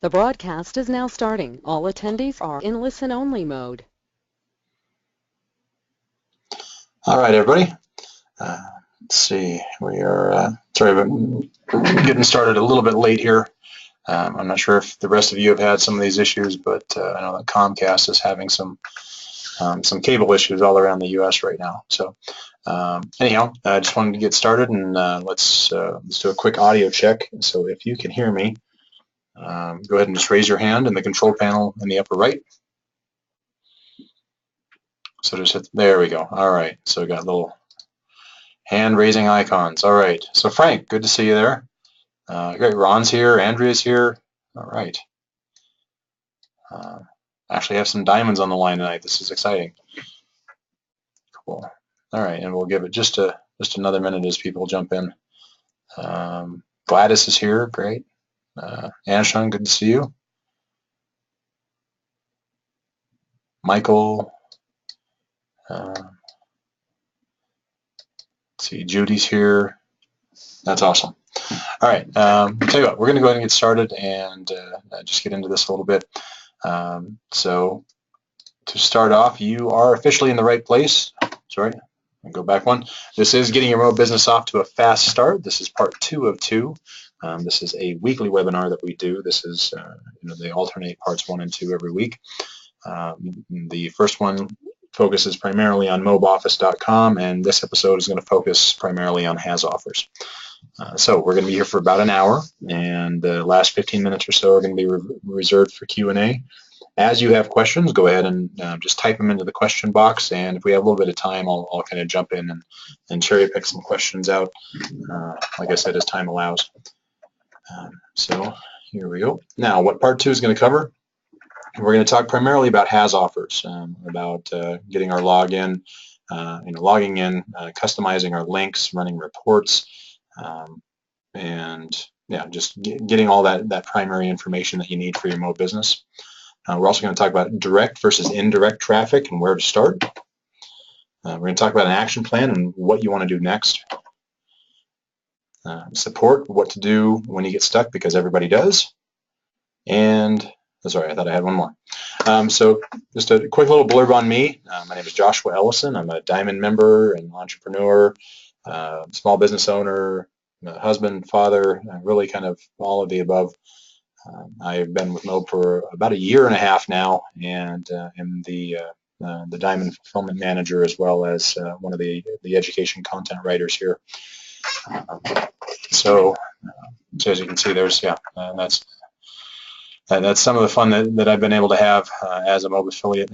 The broadcast is now starting. All attendees are in listen-only mode. All right, everybody. Let's see. We are sorry about getting started a little bit late here. I'm not sure if the rest of you have had some of these issues, but I know that Comcast is having some cable issues all around the U.S. right now. So anyhow, I just wanted to get started, and let's do a quick audio check. So if you can hear me, go ahead and just raise your hand in the control panel in the upper right. So just hit, there we go. All right, so we got little hand raising icons. All right, so Frank, good to see you there. Great, Ron's here, Andrea's here. All right. Actually have some diamonds on the line tonight. This is exciting. Cool. All right, and we'll give it just another minute as people jump in. Gladys is here, great. Anshan, good to see you. Michael. Let's see, Judy's here. That's awesome. All right, I'll tell you what, we're going to go ahead and get started and just get into this a little bit. So to start off, you are officially in the right place. Sorry, I'll go back one. This is getting your MOBE business off to a fast start. This is part 2 of 2. This is a weekly webinar that we do. This is, they alternate parts 1 and 2 every week. The first one focuses primarily on MOBEoffice.com, and this episode is going to focus primarily on has offers. So we're going to be here for about an hour, and the last 15 minutes or so are going to be reserved for Q&A. As you have questions, go ahead and just type them into the question box, and if we have a little bit of time, I'll kind of jump in and cherry pick some questions out, like I said, as time allows. So here we go. Now, what part 2 is going to cover? We're going to talk primarily about has offers, about getting our login, logging in, customizing our links, running reports, and yeah, just getting all that primary information that you need for your MOBE business. We're also going to talk about direct versus indirect traffic and where to start. We're going to talk about an action plan and what you want to do next. Support, what to do when you get stuck, because everybody does. And sorry, I thought I had one more. So just a quick little blurb on me. My name is Joshua Ellison. I'm a Diamond member and entrepreneur, small business owner, husband, father, really kind of all of the above. I've been with MOBE for about 1.5 years now, and am the Diamond Fulfillment Manager, as well as one of the education content writers here. So as you can see, there's that's some of the fun that I've been able to have as a MOBE affiliate,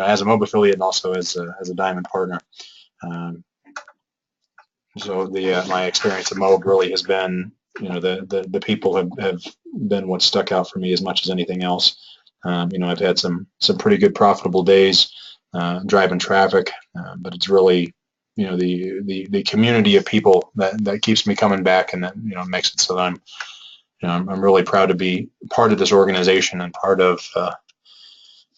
as a MOBE affiliate, and also as a Diamond partner. So my experience at MOBE really has been, the people have been what stuck out for me as much as anything else. I've had some pretty good profitable days driving traffic, but it's really, the community of people that keeps me coming back, and that makes it so that I'm really proud to be part of this organization and part of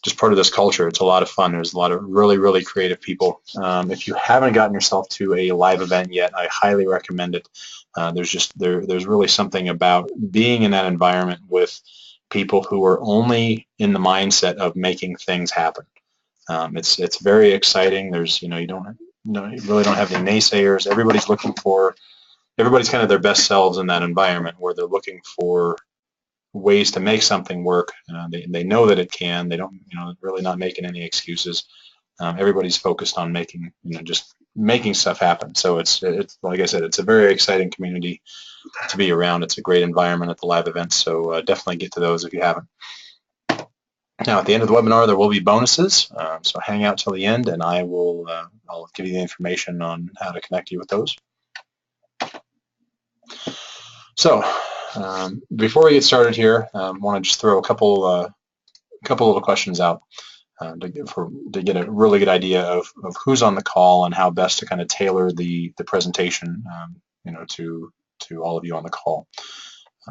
this culture. It's a lot of fun. There's a lot of really creative people. If you haven't gotten yourself to a live event yet, I highly recommend it. There's really something about being in that environment with people who are only in the mindset of making things happen. It's very exciting. There's you really don't have any naysayers. Everybody's kind of their best selves in that environment, where they're looking for ways to make something work. They know that it can. They don't, really not making any excuses. Everybody's focused on making, just making stuff happen. So it's like I said, it's a very exciting community to be around. It's a great environment at the live events. So definitely get to those if you haven't. Now, at the end of the webinar, there will be bonuses. So hang out till the end, and I'll give you the information on how to connect you with those. So before we get started here, I want to just throw a couple of questions out to get a really good idea of who's on the call and how best to kind of tailor the presentation, to all of you on the call.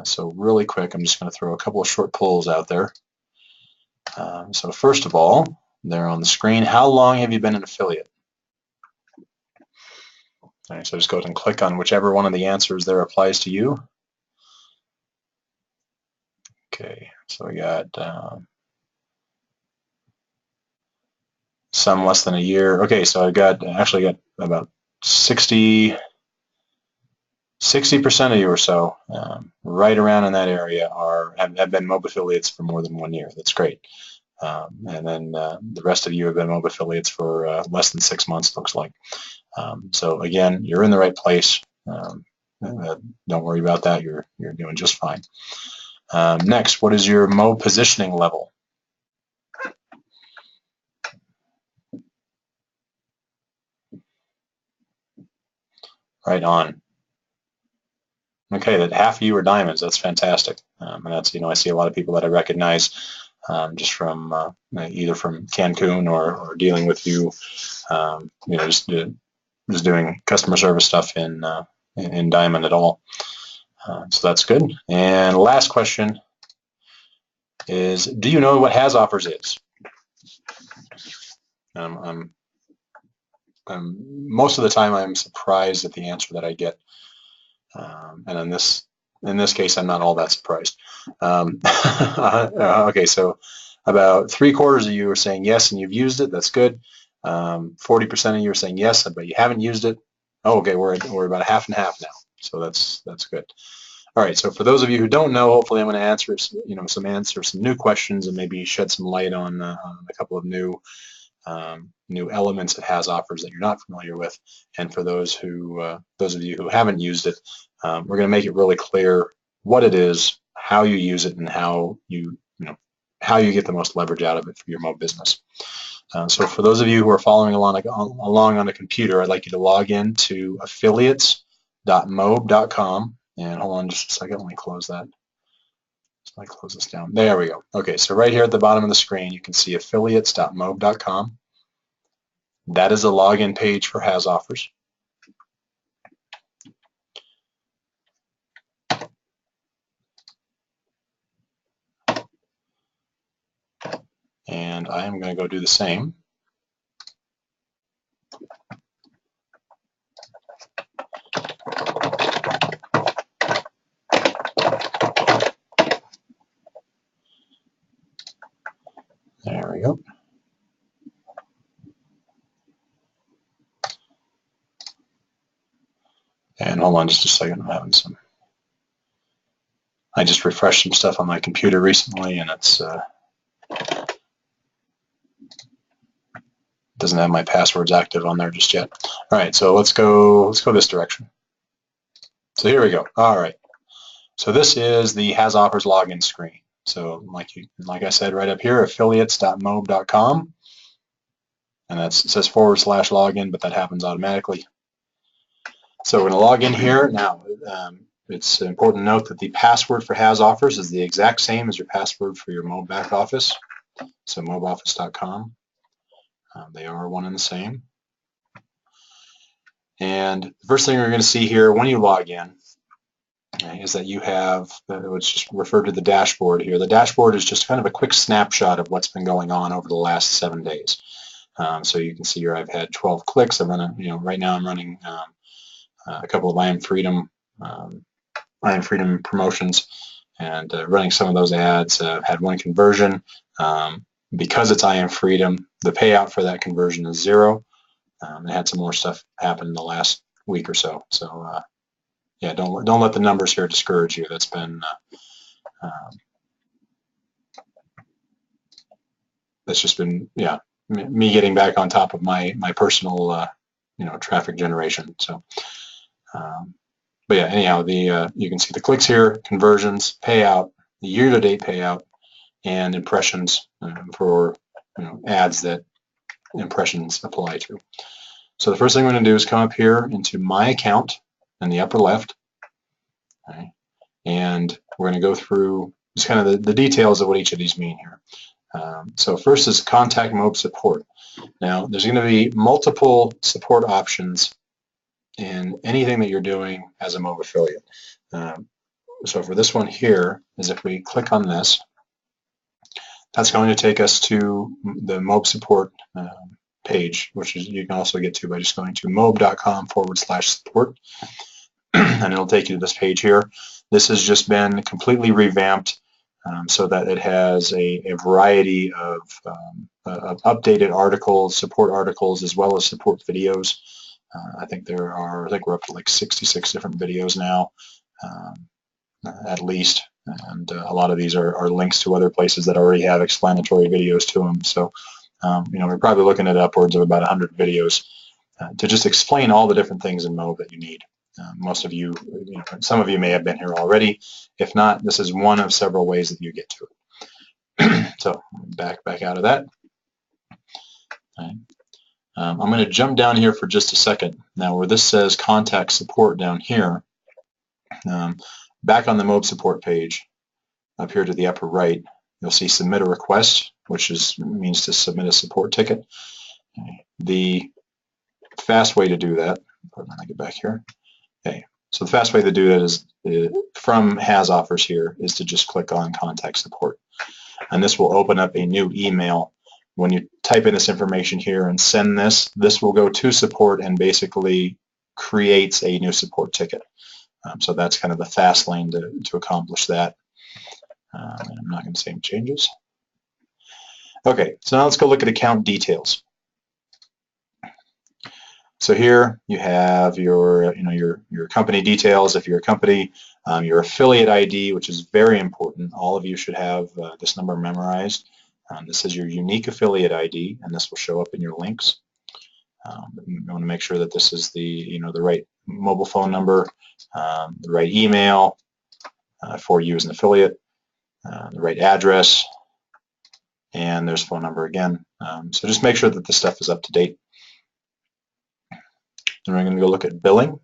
So really quick, I'm just going to throw a couple of short polls out there. So first of all, there on the screen, how long have you been an affiliate? All right, so just go ahead and click on whichever one of the answers there applies to you. Okay, so we got some less than a year. Okay, so I actually got about 60% of you or so, right around in that area, have been MOBE affiliates for more than 1 year. That's great. And then the rest of you have been MOBE affiliates for less than 6 months, looks like. So again, you're in the right place. Don't worry about that. You're doing just fine. Next, what is your MOBE positioning level? Right on. Okay, that half of you are diamonds. That's fantastic. And that's, I see a lot of people that I recognize just from either from Cancun or dealing with you, just doing customer service stuff in Diamond at all. So that's good. And last question is, do you know what has offers is? Most of the time I'm surprised at the answer that I get. And in this case, I'm not all that surprised. Okay, so about 3/4 of you are saying yes and you've used it. That's good. 40% of you are saying yes, but you haven't used it. Oh, okay, we're about half and half now. So that's good. All right. So for those of you who don't know, hopefully I'm going to answer some new questions and maybe shed some light on a couple of new elements it has offers that you're not familiar with. And for those of you who haven't used it, we're going to make it really clear what it is, how you use it, and how you get the most leverage out of it for your MOBE business. So for those of you who are following along on a computer, I'd like you to log in to affiliates.mobe.com. And hold on just a second, let me close that. So I close this down. There we go. Okay, so right here at the bottom of the screen, you can see affiliates.mobe.com. That is a login page for has offers. And I am going to go do the same. There we go. And hold on just a second, I just refreshed some stuff on my computer recently, and it's doesn't have my passwords active on there just yet. All right, so let's go this direction. So here we go. All right. So this is the has offers login screen. So like I said right up here, affiliates.mobe.com, and it says /login, but that happens automatically. So we're going to log in here now. It's important to note that the password for has offers is the exact same as your password for your MOBE back office. So mobeoffice.com. They are one and the same. And the first thing we're going to see here when you log in is that you have what's just referred to the dashboard here. The dashboard is just kind of a quick snapshot of what's been going on over the last 7 days. So you can see here I've had 12 clicks. Right now I'm running a couple of I Am Freedom promotions and running some of those ads. Had one conversion. Because it's I Am Freedom, the payout for that conversion is 0. I had some more stuff happen in the last week or so. So yeah, don't let the numbers here discourage you. That's been that's just been me getting back on top of my personal traffic generation. So but yeah, anyhow, you can see the clicks here, conversions, payout, the year-to-date payout, and impressions for ads that impressions apply to. So the first thing I'm going to do is come up here into my account in the upper left, okay, and we're going to go through just kind of the details of what each of these mean here. So first is contact MOBE support. Now there's going to be multiple support options in anything that you're doing as a MOBE affiliate. So for this one here is if we click on this, that's going to take us to the MOBE support page, which is you can also get to by just going to mobe.com/support, and it'll take you to this page here. This has just been completely revamped. so that it has a variety of updated articles, support articles, as well as support videos. I think we're up to like 66 different videos now, at least, and a lot of these are links to other places that already have explanatory videos to them. So, we're probably looking at upwards of about 100 videos to just explain all the different things in MOBE that you need. Most of you, some of you may have been here already. If not, this is one of several ways that you get to it. So back out of that. Okay. I'm going to jump down here for just a second. Now, where this says contact support down here, back on the MOBE support page, up here to the upper right, you'll see submit a request, which means to submit a support ticket. Okay. The fast way to do that, when I get back here. Okay, so the fast way to do that is from Has Offers here is to just click on Contact Support, and this will open up a new email. When you type in this information here and send this will go to support and basically creates a new support ticket. So that's kind of the fast lane to accomplish that. I'm not going to say any changes. Okay, so now let's go look at account details. So here you have your company details. If you're a company, your affiliate ID, which is very important. All of you should have this number memorized. This is your unique affiliate ID, and this will show up in your links. You want to make sure that this is the right mobile phone number, the right email for you as an affiliate, the right address, and there's phone number again. So just make sure that this stuff is up to date. And we're going to go look at billing.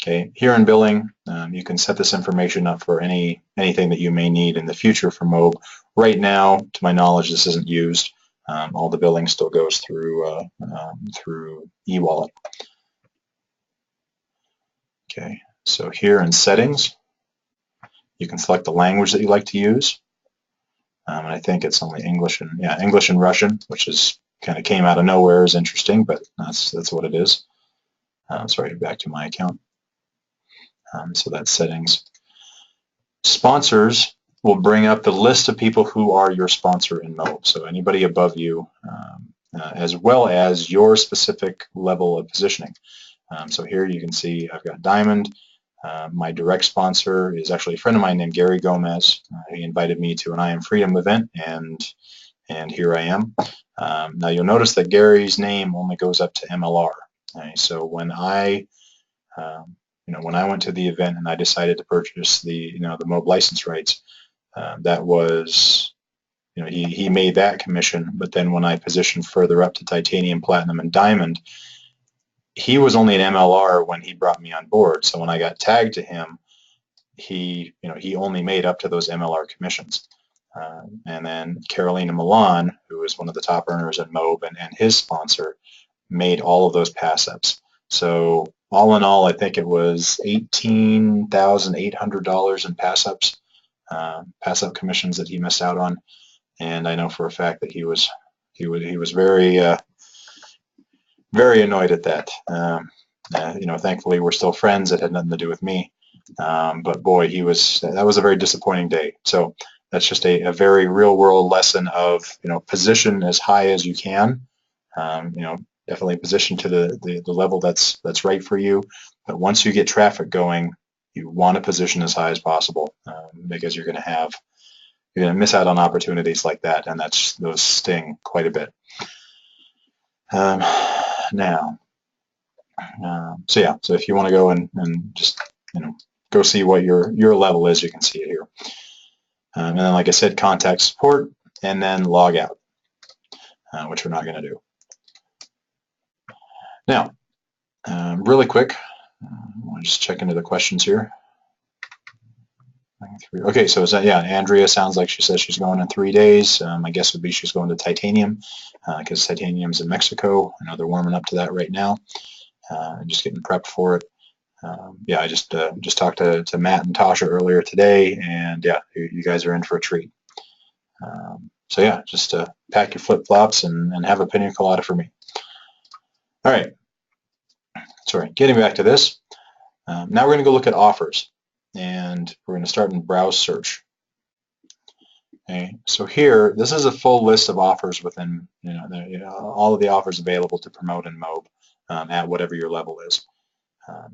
Okay, here in billing, you can set this information up for anything that you may need in the future for MOBE. Right now, to my knowledge, this isn't used. All the billing still goes through e-wallet. Okay, so here in settings, you can select the language that you like to use. And I think it's only English and Russian, which is kind of came out of nowhere, is interesting, but that's what it is. Sorry, back to my account. So that's settings. Sponsors will bring up the list of people who are your sponsor in MOBE. So anybody above you, as well as your specific level of positioning. So here you can see I've got Diamond. My direct sponsor is actually a friend of mine named Gary Gomez. He invited me to an I Am Freedom event, and here I am. Now you'll notice that Gary's name only goes up to MLR. Okay? So when I went to the event and I decided to purchase the MOBE license rights, that was, he made that commission. But then when I positioned further up to Titanium, Platinum, and Diamond, he was only an MLR when he brought me on board. So when I got tagged to him, he only made up to those MLR commissions. And then Carolina Milan, who is one of the top earners at MOBE, and his sponsor, made all of those pass-ups. So all in all, I think it was $18,800 in pass-ups, pass-up commissions that he missed out on. And I know for a fact that he was very very annoyed at that. Thankfully we're still friends. It had nothing to do with me. But boy, that was a very disappointing day. So that's just a very real-world lesson of position as high as you can. Definitely position to the level that's right for you. But once you get traffic going, you want to position as high as possible, because you're going to miss out on opportunities like that, and those sting quite a bit. So if you want to go and just go see what your level is, you can see it here. And then, like I said, contact support, and then log out, which we're not going to do. Now, really quick, I'll just check into the questions here. Okay, so Andrea sounds like she says she's going in 3 days. My guess would be she's going to Titanium, because Titanium's in Mexico. I know they're warming up to that right now. Just getting prepped for it. I just talked to Matt and Tasha earlier today, and you guys are in for a treat. Just pack your flip-flops and have a pina colada for me. All right. Sorry, getting back to this. Now we're going to go look at offers. and we're going to start in browse search. Okay, so here, this is a full list of offers within, all of the offers available to promote in MOBE at whatever your level is.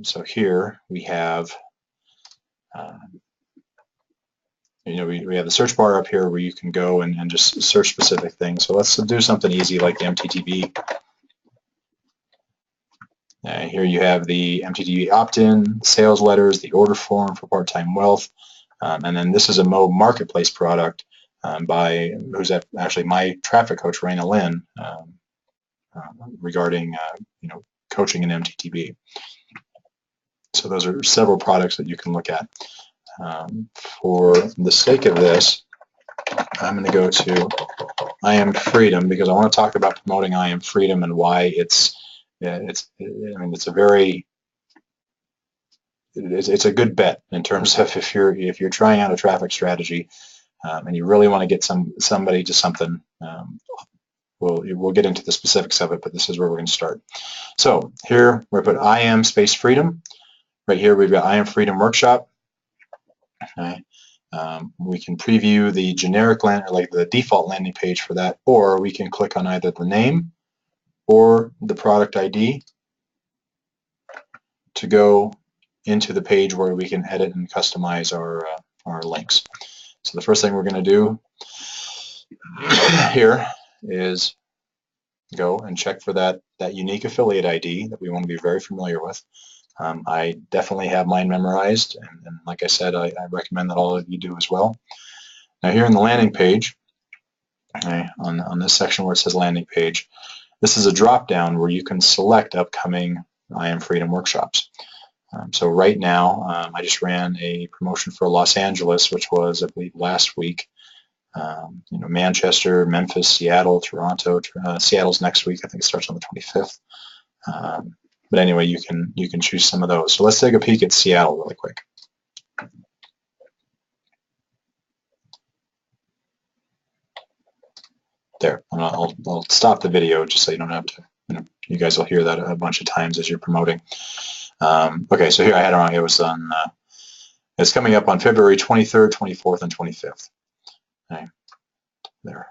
So here we have, we have the search bar up here where you can go and just search specific things. So let's do something easy like the MTTB. Here you have the MTTB opt-in, sales letters, the order form for part-time wealth, and then this is a MOBE marketplace product who's actually my traffic coach, Raina Lynn, regarding coaching in MTTB. So those are several products that you can look at. For the sake of this, I'm going to go to I Am Freedom because I want to talk about promoting I Am Freedom and why it's a good bet in terms of if you're trying out a traffic strategy and you really want to get somebody to something. We'll get into the specifics of it, but this is where we're going to start. So here we're going to put I Am space Freedom. Right here we've got I Am Freedom Workshop. Okay. We can preview the generic the default landing page for that, or we can click on either the name or the product ID to go into the page where we can edit and customize our links. So the first thing we're going to do here is go and check for that unique affiliate ID that we want to be very familiar with. I definitely have mine memorized, and like I said, I recommend that all of you do as well. Now here in the landing page, okay, on this section where it says landing page, this is a drop-down where you can select upcoming I Am Freedom workshops. So right now, I just ran a promotion for Los Angeles, which was, I believe, last week. Manchester, Memphis, Seattle, Toronto. Seattle's next week. I think it starts on the 25th. But anyway, you can choose some of those. So let's take a peek at Seattle really quick. There. I'll stop the video just so you don't have to. You guys will hear that a bunch of times as you're promoting. Okay, so here I had it was on. It's coming up on February 23rd, 24th, and 25th. Okay, there.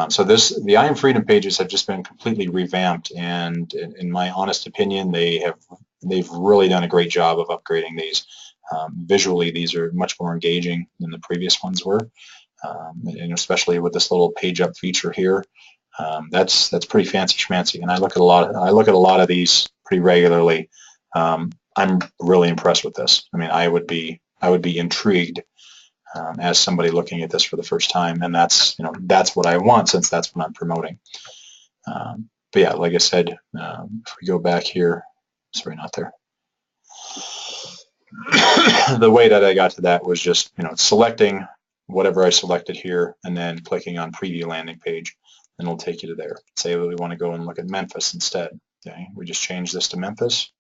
So the I Am Freedom pages have just been completely revamped, and in my honest opinion, they've really done a great job of upgrading these. Visually, these are much more engaging than the previous ones were, and especially with this little page up feature here. That's pretty fancy schmancy, and I look at a lot of these pretty regularly. I'm really impressed with this. I mean, I would be intrigued as somebody looking at this for the first time, and that's what I want, since that's what I'm promoting. But yeah, like I said, if we go back here, sorry, not there. The way that I got to that was just selecting whatever I selected here and then clicking on preview landing page, and it'll take you to there. Say we want to go and look at Memphis instead. Okay, we just change this to Memphis,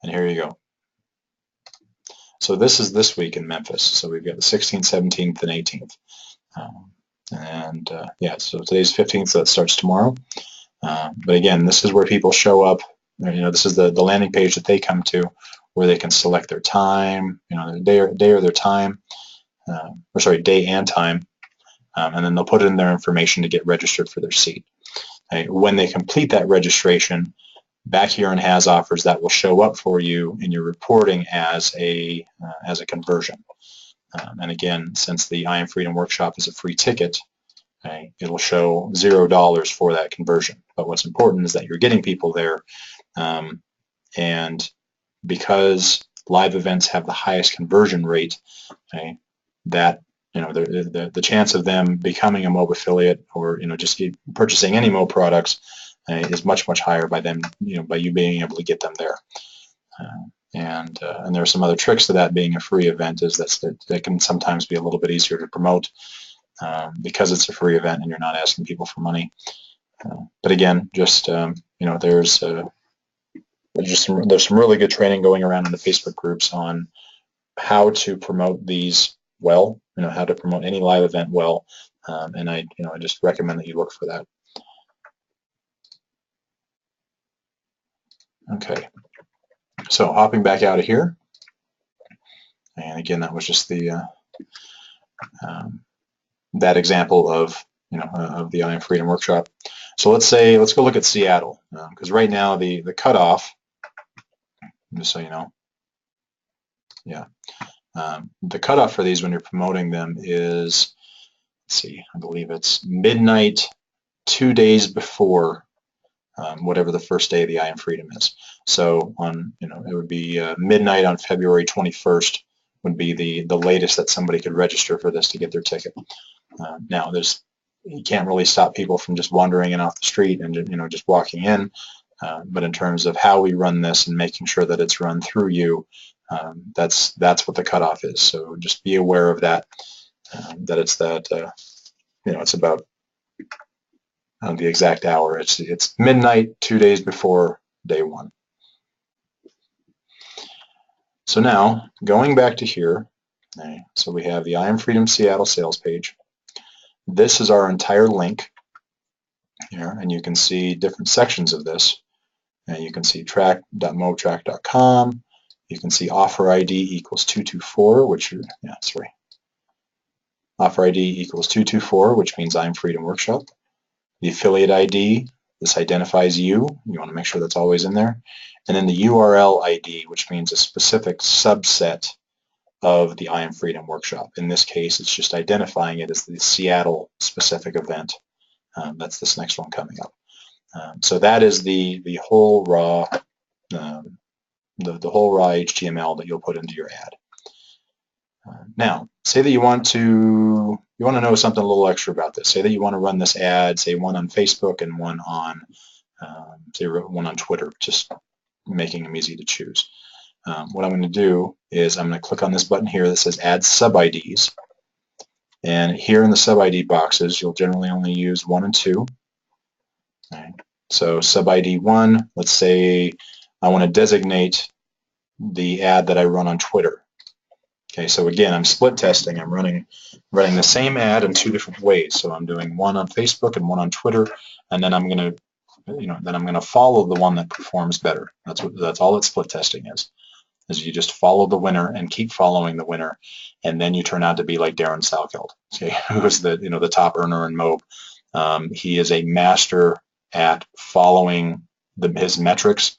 and here you go. So this is this week in Memphis. So we've got the 16th, 17th, and 18th. Yeah, so today's 15th, so that starts tomorrow. But again, this is where people show up. This is the landing page that they come to, where they can select their time, their day or their time, or sorry, day and time, and then they'll put in their information to get registered for their seat. Okay, when they complete that registration, back here in Has Offers, that will show up for you in your reporting as a conversion. And again, since the I Am Freedom Workshop is a free ticket, okay, it'll show $0 for that conversion. But what's important is that you're getting people there, and because live events have the highest conversion rate, okay, that the chance of them becoming a MOBE affiliate or just purchasing any MOBE products is much higher by them, by you being able to get them there. And there are some other tricks to that being a free event, is that can sometimes be a little bit easier to promote because it's a free event and you're not asking people for money. But again, just there's some really good training going around in the Facebook groups on how to promote these well, how to promote any live event well, and I just recommend that you look for that. Okay, So hopping back out of here, and again, that was just the that example of of the I Am Freedom workshop. So let's go look at Seattle, because right now the cutoff, just so you know, yeah, the cutoff for these when you're promoting them is, let's see, I believe it's midnight 2 days before whatever the first day of the I Am Freedom is. So on, it would be midnight on February 21st would be the latest that somebody could register for this to get their ticket. Now you can't really stop people from just wandering in off the street and just walking in, but in terms of how we run this and making sure that it's run through you, that's what the cutoff is. So just be aware of that, that it's that it's about the exact hour. It's midnight 2 days before day one. So now going back to here, okay, so we have the I Am Freedom Seattle sales page. This is our entire link here, and you can see different sections of this. And you can see track.mobetrack.com. You can see offer ID equals 224, which offer ID equals 224, which means I Am Freedom Workshop. The affiliate ID, this identifies you. You want to make sure that's always in there. And then the URL ID, which means a specific subset of the I Am Freedom Workshop. In this case, it's just identifying it as the Seattle specific event. That's this next one coming up. So that is the whole raw the whole raw HTML that you'll put into your ad. Now, say that you want to know something a little extra about this. Say that you want to run this ad, say one on Facebook and one on Twitter, just making them easy to choose. What I'm going to do is I'm going to click on this button here that says Add Sub-IDs. And here in the Sub-ID boxes, you'll generally only use 1 and 2. Okay. So Sub-ID 1, let's say I want to designate the ad that I run on Twitter. Okay, so again, I'm split testing. I'm running the same ad in 2 different ways. So I'm doing one on Facebook and one on Twitter, and then I'm going to follow the one that performs better. That's all that split testing is you just follow the winner and keep following the winner, and then you turn out to be like Darren Salkeld, okay, who's the top earner in MOBE. He is a master at following his metrics,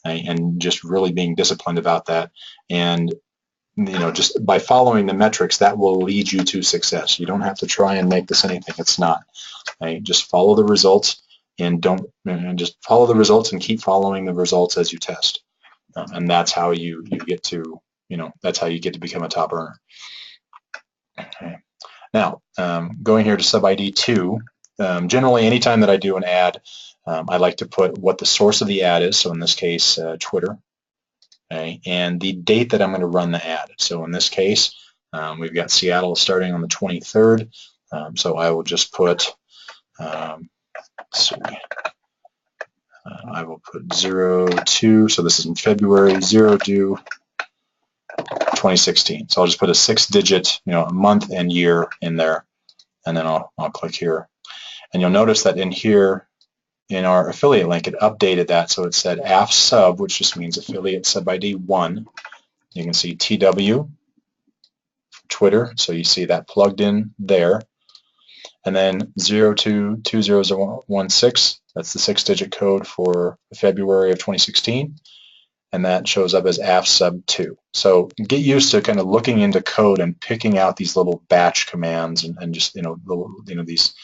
and just really being disciplined about that. And just by following the metrics, that will lead you to success. You don't have to try and make this anything it's not. Right? Just follow the results, and just follow the results and keep following the results as you test. And that's how you get to that's how you get to become a top earner. Okay. Now, going here to Sub-ID 2, generally anytime that I do an ad, I like to put what the source of the ad is, so in this case Twitter, okay, and the date that I'm going to run the ad. So in this case, we've got Seattle starting on the 23rd, so I will just put, let's see, I will put 02, so this is in February, 02 2016. So I'll just put a 6-digit, a month and year in there, and then I'll click here. And you'll notice that in here, in our affiliate link, it updated that, so it said AF sub, which just means affiliate sub ID 1. You can see TW, Twitter, so you see that plugged in there. And then 022016, that's the 6-digit code for February of 2016, and that shows up as AF sub 2. So get used to kind of looking into code and picking out these little batch commands and just these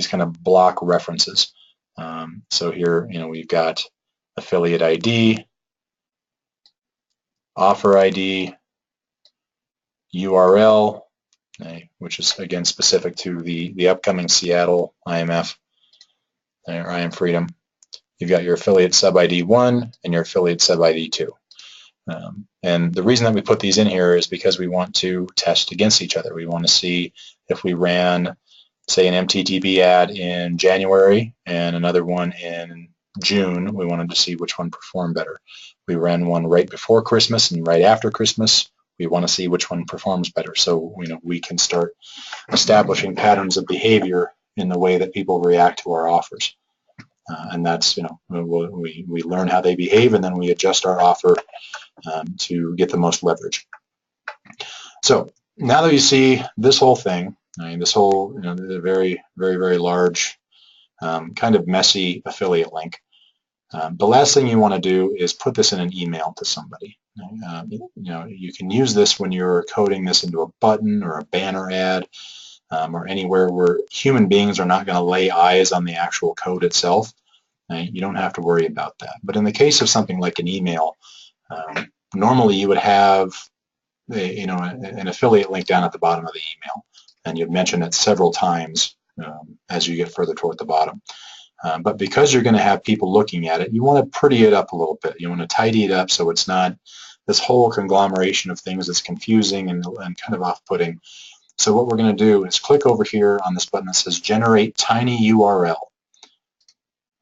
kind of block references. So here, we've got affiliate ID, offer ID, URL, okay, which is again specific to the upcoming Seattle IMF, or I Am Freedom. You've got your affiliate sub ID 1 and your affiliate sub ID 2. And the reason that we put these in here is because we want to test against each other. We want to see if we ran, say, an MTTP ad in January and another one in June, we wanted to see which one performed better. We ran one right before Christmas and right after Christmas. We want to see which one performs better. So we can start establishing patterns of behavior in the way that people react to our offers. and that's, we learn how they behave, and then we adjust our offer to get the most leverage. So now that you see this whole thing, this whole, the very, very, very large, kind of messy affiliate link, the last thing you want to do is put this in an email to somebody. You can use this when you're coding this into a button or a banner ad, or anywhere where human beings are not going to lay eyes on the actual code itself. You don't have to worry about that. But in the case of something like an email, normally you would have an affiliate link down at the bottom of the email, and you'd mention it several times as you get further toward the bottom. But because you're going to have people looking at it, you want to pretty it up a little bit. You want to tidy it up so it's not this whole conglomeration of things that's confusing and kind of off-putting. So what we're going to do is click over here on this button that says Generate Tiny URL.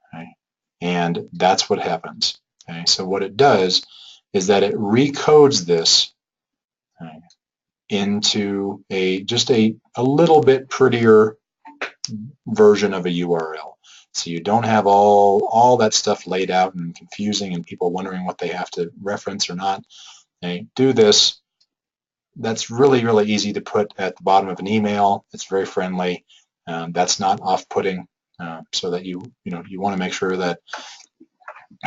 Okay? And that's what happens. Okay? So what it does is that it recodes this into just a little bit prettier version of a URL. So you don't have all that stuff laid out and confusing and people wondering what they have to reference or not. Okay? Do this. That's really, really easy to put at the bottom of an email. It's very friendly. That's not off-putting, so that you want to make sure that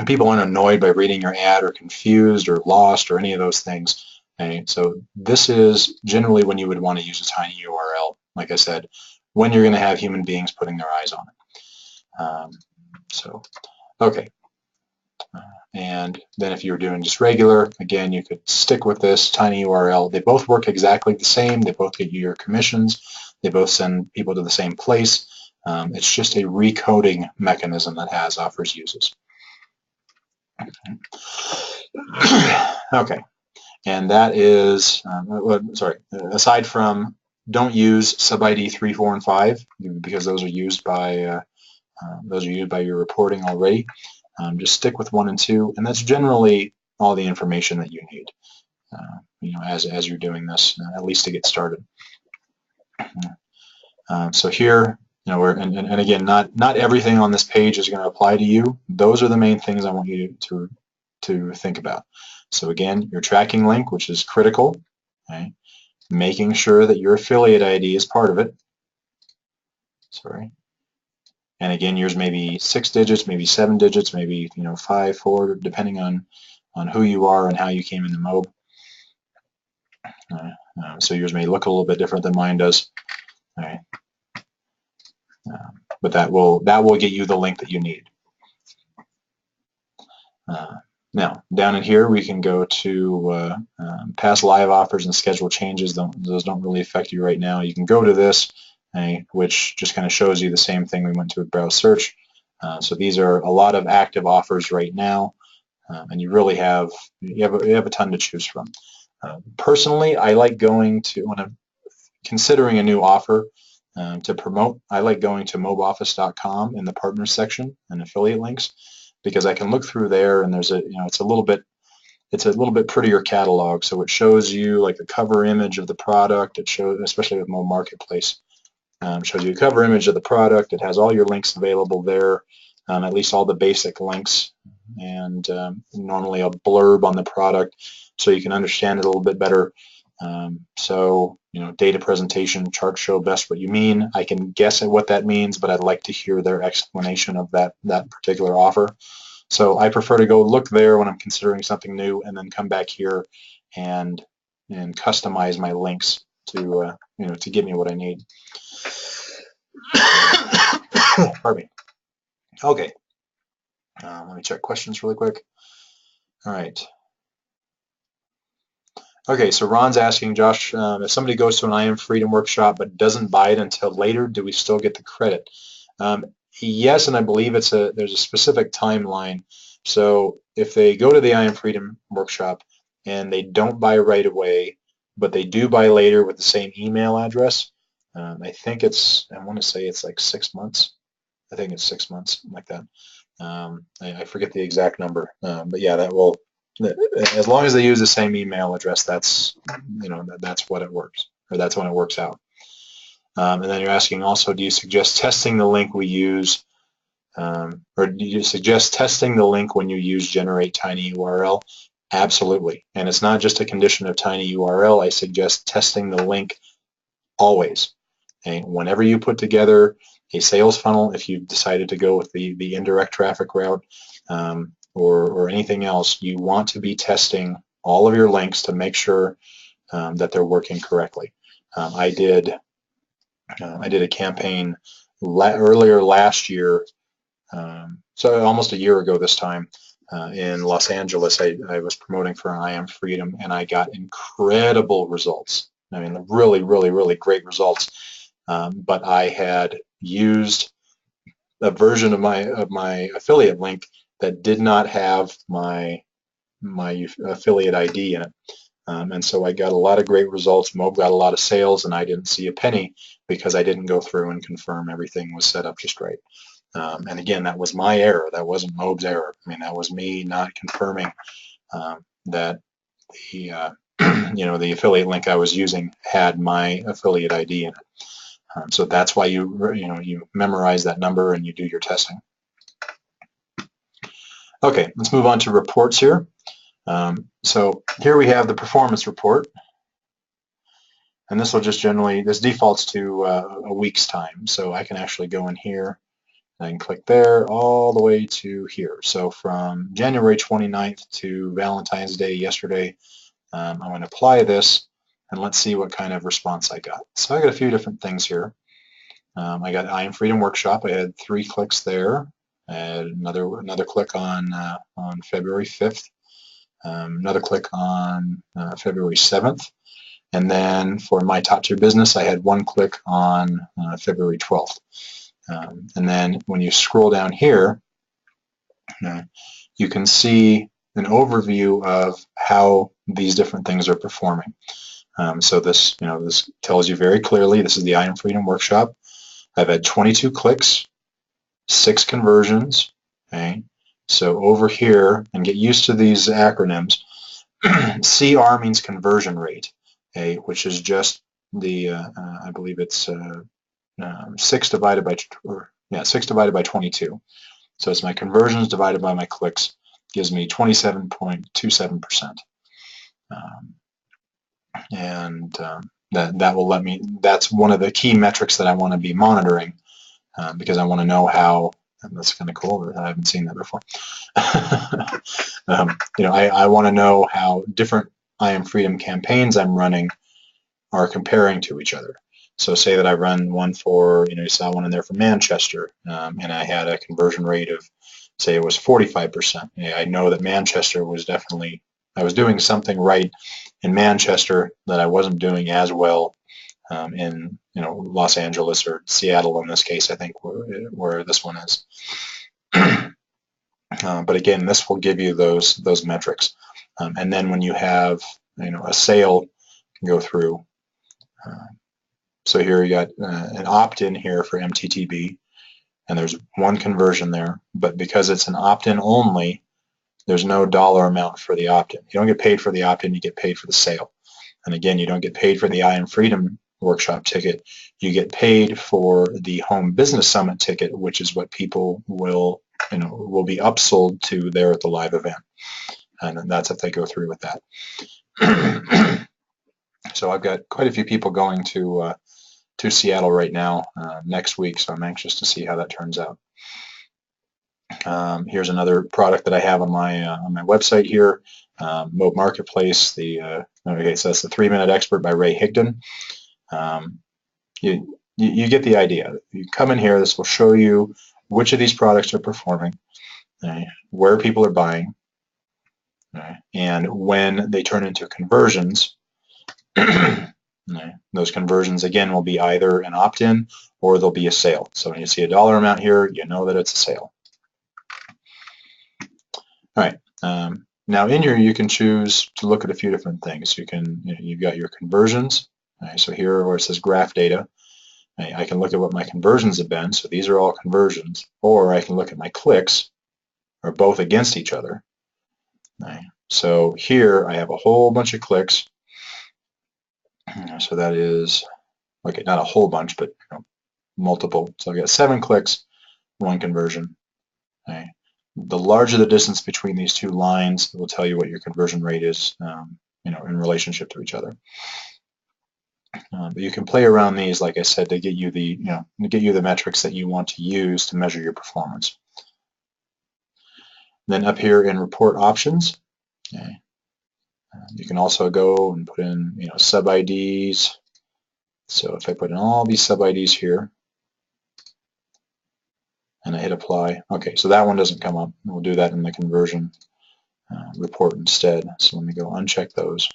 people aren't annoyed by reading your ad or confused or lost or any of those things. Okay? So this is generally when you would want to use a tiny URL, like I said, when you're going to have human beings putting their eyes on it. Okay. And then if you're doing just regular, again, you could stick with this tiny URL. They both work exactly the same. They both get you your commissions. They both send people to the same place. It's just a recoding mechanism that Offers uses. Okay. And that is, aside from don't use sub-ID 3, 4, and 5, because those are used by your reporting already. Just stick with 1 and 2, and that's generally all the information that you need, as you're doing this, at least to get started. So here, and again, not everything on this page is going to apply to you. Those are the main things I want you to think about. So again, your tracking link, which is critical, okay? Making sure that your affiliate ID is part of it. Sorry. And again, yours may be 6 digits, maybe 7 digits, maybe 5, 4, depending on who you are and how you came into MOBE. So yours may look a little bit different than mine does. All right. But that will get you the link that you need. Now, down in here, we can go to past live offers and schedule changes. Those don't really affect you right now. You can go to this, which just kind of shows you the same thing we went to with browse search. So these are a lot of active offers right now, and you really have a ton to choose from. Personally, I like going to, when I'm considering a new offer to promote, I like going to mobeoffice.com in the partners section and affiliate links, because I can look through there and there's it's a little bit prettier catalog. So it shows you like the cover image of the product. It shows, especially with MOBE Marketplace, shows you a cover image of the product. It has all your links available there, at least all the basic links, and normally a blurb on the product so you can understand it a little bit better. So data presentation, charts show best what you mean. I can guess at what that means, but I'd like to hear their explanation of that particular offer. So I prefer to go look there when I'm considering something new, and then come back here and customize my links to to give me what I need. Pardon me. Okay. Let me check questions really quick. All right. Okay, so Ron's asking, Josh, if somebody goes to an I Am Freedom workshop but doesn't buy it until later, do we still get the credit? Yes, and I believe there's a specific timeline. So if they go to the I Am Freedom workshop and they don't buy right away, but they do buy later with the same email address, I want to say it's like 6 months. I think it's 6 months, like that. I forget the exact number, but yeah, that will. As long as they use the same email address, that's what it works, or that's when it works out. And then you're asking also, do you suggest testing the link we use Or do you suggest testing the link when you use generate tiny URL? Absolutely. And it's not just a condition of tiny URL. I suggest testing the link always. Okay? Whenever you put together a sales funnel, if you've decided to go with the indirect traffic route or anything else, you want to be testing all of your links to make sure that they're working correctly. I did a campaign earlier last year, so almost a year ago this time, in Los Angeles. I was promoting for I Am Freedom, and I got incredible results. I mean, really, really, really great results. But I had used a version of my affiliate link that did not have my affiliate ID in it. And so I got a lot of great results. MOBE got a lot of sales, and I didn't see a penny because I didn't go through and confirm everything was set up just right. And again, that was my error. That wasn't MOBE's error. I mean, that was me not confirming that the the affiliate link I was using had my affiliate ID in it. So that's why you memorize that number and you do your testing. Okay, let's move on to reports here. So here we have the performance report, and this will just this defaults to a week's time. So I can actually go in here and I can click there all the way to here. So from January 29th to Valentine's Day yesterday, I'm going to apply this, and let's see what kind of response I got. So I got a few different things here. I got I Am Freedom Workshop. I had 3 clicks there. I had another click on February 5th. Another click on February 7th. And then for my top tier business, I had 1 click on February 12th. And then when you scroll down here, you can see an overview of how these different things are performing. So this tells you very clearly, this is the I Am Freedom Workshop. I've had 22 clicks, 6 conversions. Okay, so over here, and get used to these acronyms. CR means conversion rate, okay, which is just the I believe it's 6 divided by 22. So it's my conversions divided by my clicks, gives me 27.27%. That will let me, that's one of the key metrics that I want to be monitoring, because I want to know how, and that's kind of cool, I haven't seen that before. I want to know how different I Am Freedom campaigns I'm running are comparing to each other. So say that I run one for, you saw one in there for Manchester, and I had a conversion rate of, say it was 45%. I know that Manchester was definitely, I was doing something right in Manchester that I wasn't doing as well in Los Angeles or Seattle in this case, I think, where this one is. But again, this will give you those metrics. And then when you have a sale, you can go through. So here you got an opt-in here for MTTB, and there's 1 conversion there. But because it's an opt-in only, there's no dollar amount for the opt-in. You don't get paid for the opt-in, you get paid for the sale. And again, you don't get paid for the I Am Freedom Workshop ticket. You get paid for the Home Business Summit ticket, which is what people will be upsold to there at the live event. And that's if they go through with that. So I've got quite a few people going to Seattle right now next week, so I'm anxious to see how that turns out. Here's another product that I have on my website here, MOBE Marketplace. Okay, so that's the 3-Minute Expert by Ray Higdon. You get the idea. You come in here, this will show you which of these products are performing, where people are buying, and when they turn into conversions. Those conversions again will be either an opt-in or they'll be a sale. So when you see a dollar amount here, you know that it's a sale. All right. Now in here you can choose to look at a few different things. You've got your conversions. So here where it says graph data, I can look at what my conversions have been. So these are all conversions. Or I can look at my clicks, or both against each other. So here I have a whole bunch of clicks. So that is, okay, not a whole bunch, but multiple. So I got 7 clicks, 1 conversion. Okay. The larger the distance between these two lines, it will tell you what your conversion rate is, in relationship to each other. But you can play around these, like I said, to get you the metrics that you want to use to measure your performance. Then up here in report options, okay, you can also go and put in sub IDs. So if I put in all these sub IDs here and I hit apply, okay, so that one doesn't come up. We'll do that in the conversion report instead. So let me go uncheck those.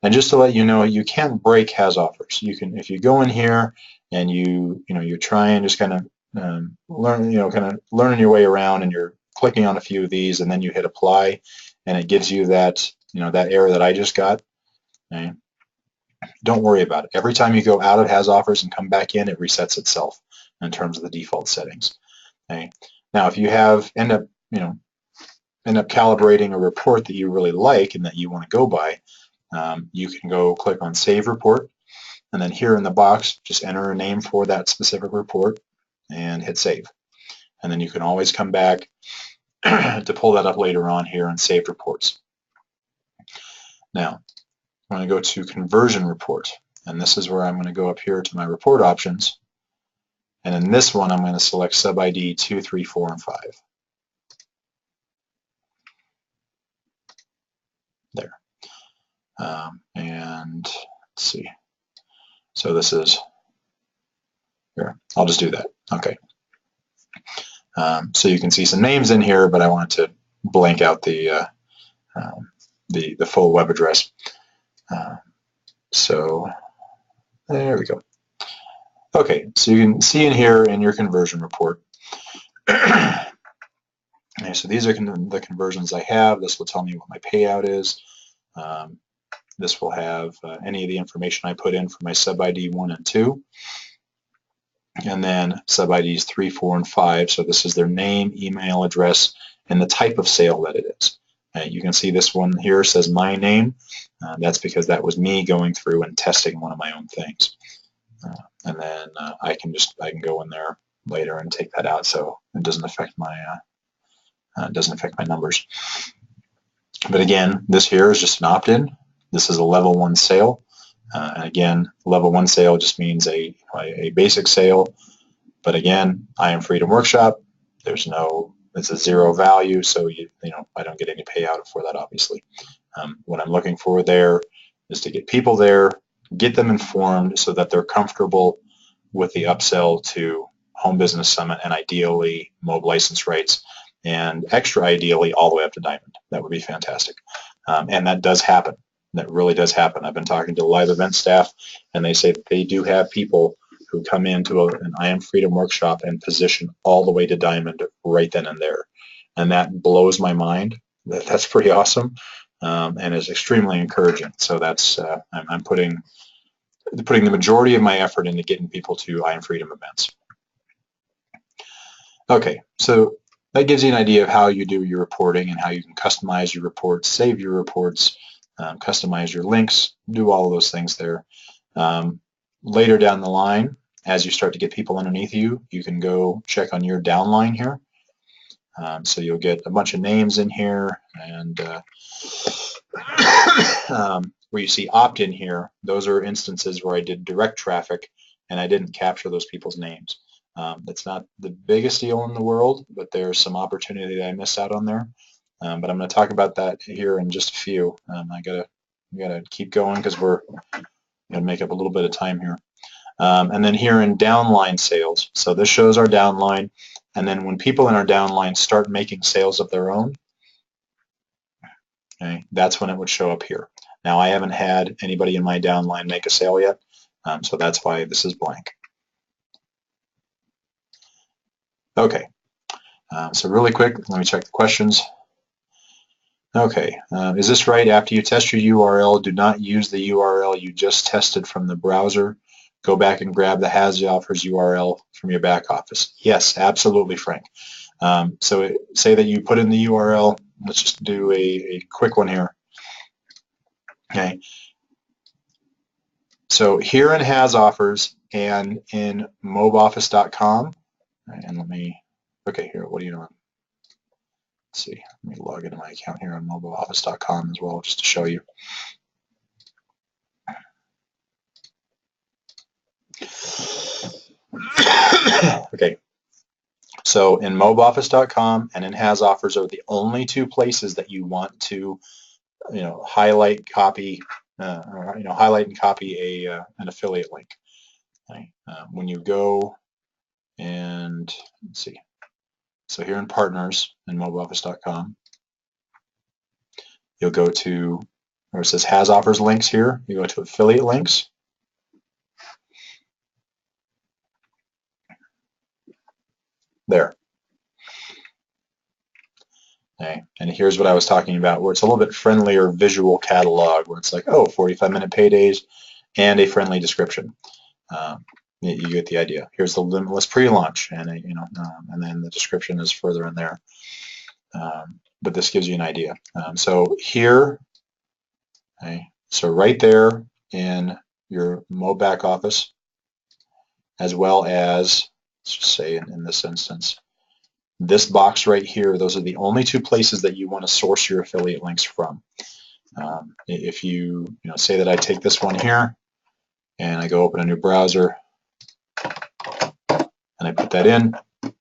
And just to let you know, you can break has offers. You can, if you go in here and you try and just kind of learning your way around, and you're clicking on a few of these, and then you hit apply, and it gives you that that error that I just got. Okay? Don't worry about it. Every time you go out of has offers and come back in, it resets itself in terms of the default settings. Okay? Now, if you end up calibrating a report that you really like and that you want to go by, you can go click on Save Report, and then here in the box, just enter a name for that specific report and hit Save. And then you can always come back to pull that up later on here in Saved Reports. Now, I'm going to go to Conversion Report, and this is where I'm going to go up here to my report options. And in this one, I'm going to select sub ID 2, 3, 4, and 5. There. And let's see. So this is here. I'll just do that. Okay. So you can see some names in here, but I wanted to blank out the full web address. So there we go. Okay, so you can see in here in your conversion report. Okay, so these are the conversions I have. This will tell me what my payout is. This will have any of the information I put in for my sub ID 1 and 2. And then sub IDs 3, 4, and 5. So this is their name, email address, and the type of sale that it is. You can see this one here says my name. That's because that was me going through and testing one of my own things. And then I can go in there later and take that out, so it doesn't affect my numbers. But again, this here is just an opt-in. This is a level 1 sale. And again, level 1 sale just means a basic sale. But again, I Am Freedom Workshop. It's a 0 value, so I don't get any payout for that, obviously. What I'm looking for there is to get people there, get them informed so that they're comfortable with the upsell to Home Business Summit, and ideally MOBE license rights, and extra ideally all the way up to Diamond. That would be fantastic. And that does happen. That really does happen. I've been talking to live event staff, and they say that they do have people who come into an I Am Freedom workshop and position all the way to Diamond right then and there. And that blows my mind. That's pretty awesome, and is extremely encouraging. So that's I'm putting the majority of my effort into getting people to I Am Freedom events. Okay, so that gives you an idea of how you do your reporting and how you can customize your reports, save your reports, customize your links, do all of those things there. Later down the line, as you start to get people underneath you, you can go check on your downline here. So you'll get a bunch of names in here, and where you see opt-in here, those are instances where I did direct traffic and I didn't capture those people's names. That's not the biggest deal in the world, but there's some opportunity that I missed out on there. But I'm going to talk about that here in just a few. I gotta keep going because we're going to make up a little bit of time here. And then here in downline sales, so this shows our downline, and then when people in our downline start making sales of their own, okay, that's when it would show up here. Now I haven't had anybody in my downline make a sale yet, so that's why this is blank. Okay, so really quick, let me check the questions. Okay, is this right? After you test your URL, do not use the URL you just tested from the browser. Go back and grab the has offers URL from your back office. Yes, absolutely, Frank. So say that you put in the URL. Let's just do a quick one here. Okay. So here in has offers and in mobeoffice.com, and let me, okay, here, what do you know? Let's see, let me log into my account here on mobeoffice.com as well, just to show you. Okay, so in mobeoffice.com and in Has Offers are the only two places that you want to, highlight, copy, highlight and copy an affiliate link. Okay. When you go and let's see, so here in Partners in mobeoffice.com, you'll go to where it says Has Offers links here. You go to Affiliate Links. There. Okay. And here's what I was talking about, where it's a little bit friendlier visual catalog, where it's like, oh, 45-minute paydays and a friendly description. You get the idea. Here's the limitless pre-launch, and and then the description is further in there. But this gives you an idea. So here, okay, so right there in your MOBE back office, as well as, let's just say in this instance, this box right here, those are the only two places that you want to source your affiliate links from. If you say that I take this one here and I go open a new browser and I put that in, okay,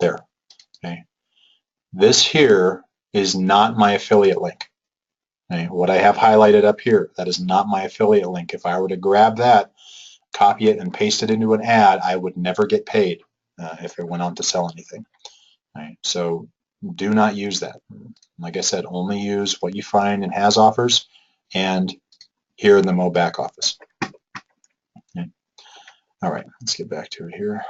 there. Okay, this here is not my affiliate link. Okay, what I have highlighted up here, that is not my affiliate link. If I were to grab that, copy it, and paste it into an ad, I would never get paid if it went on to sell anything. Right? So do not use that. Like I said, only use what you find in Has Offers and here in the MOBE back office. Okay. All right, let's get back to it here.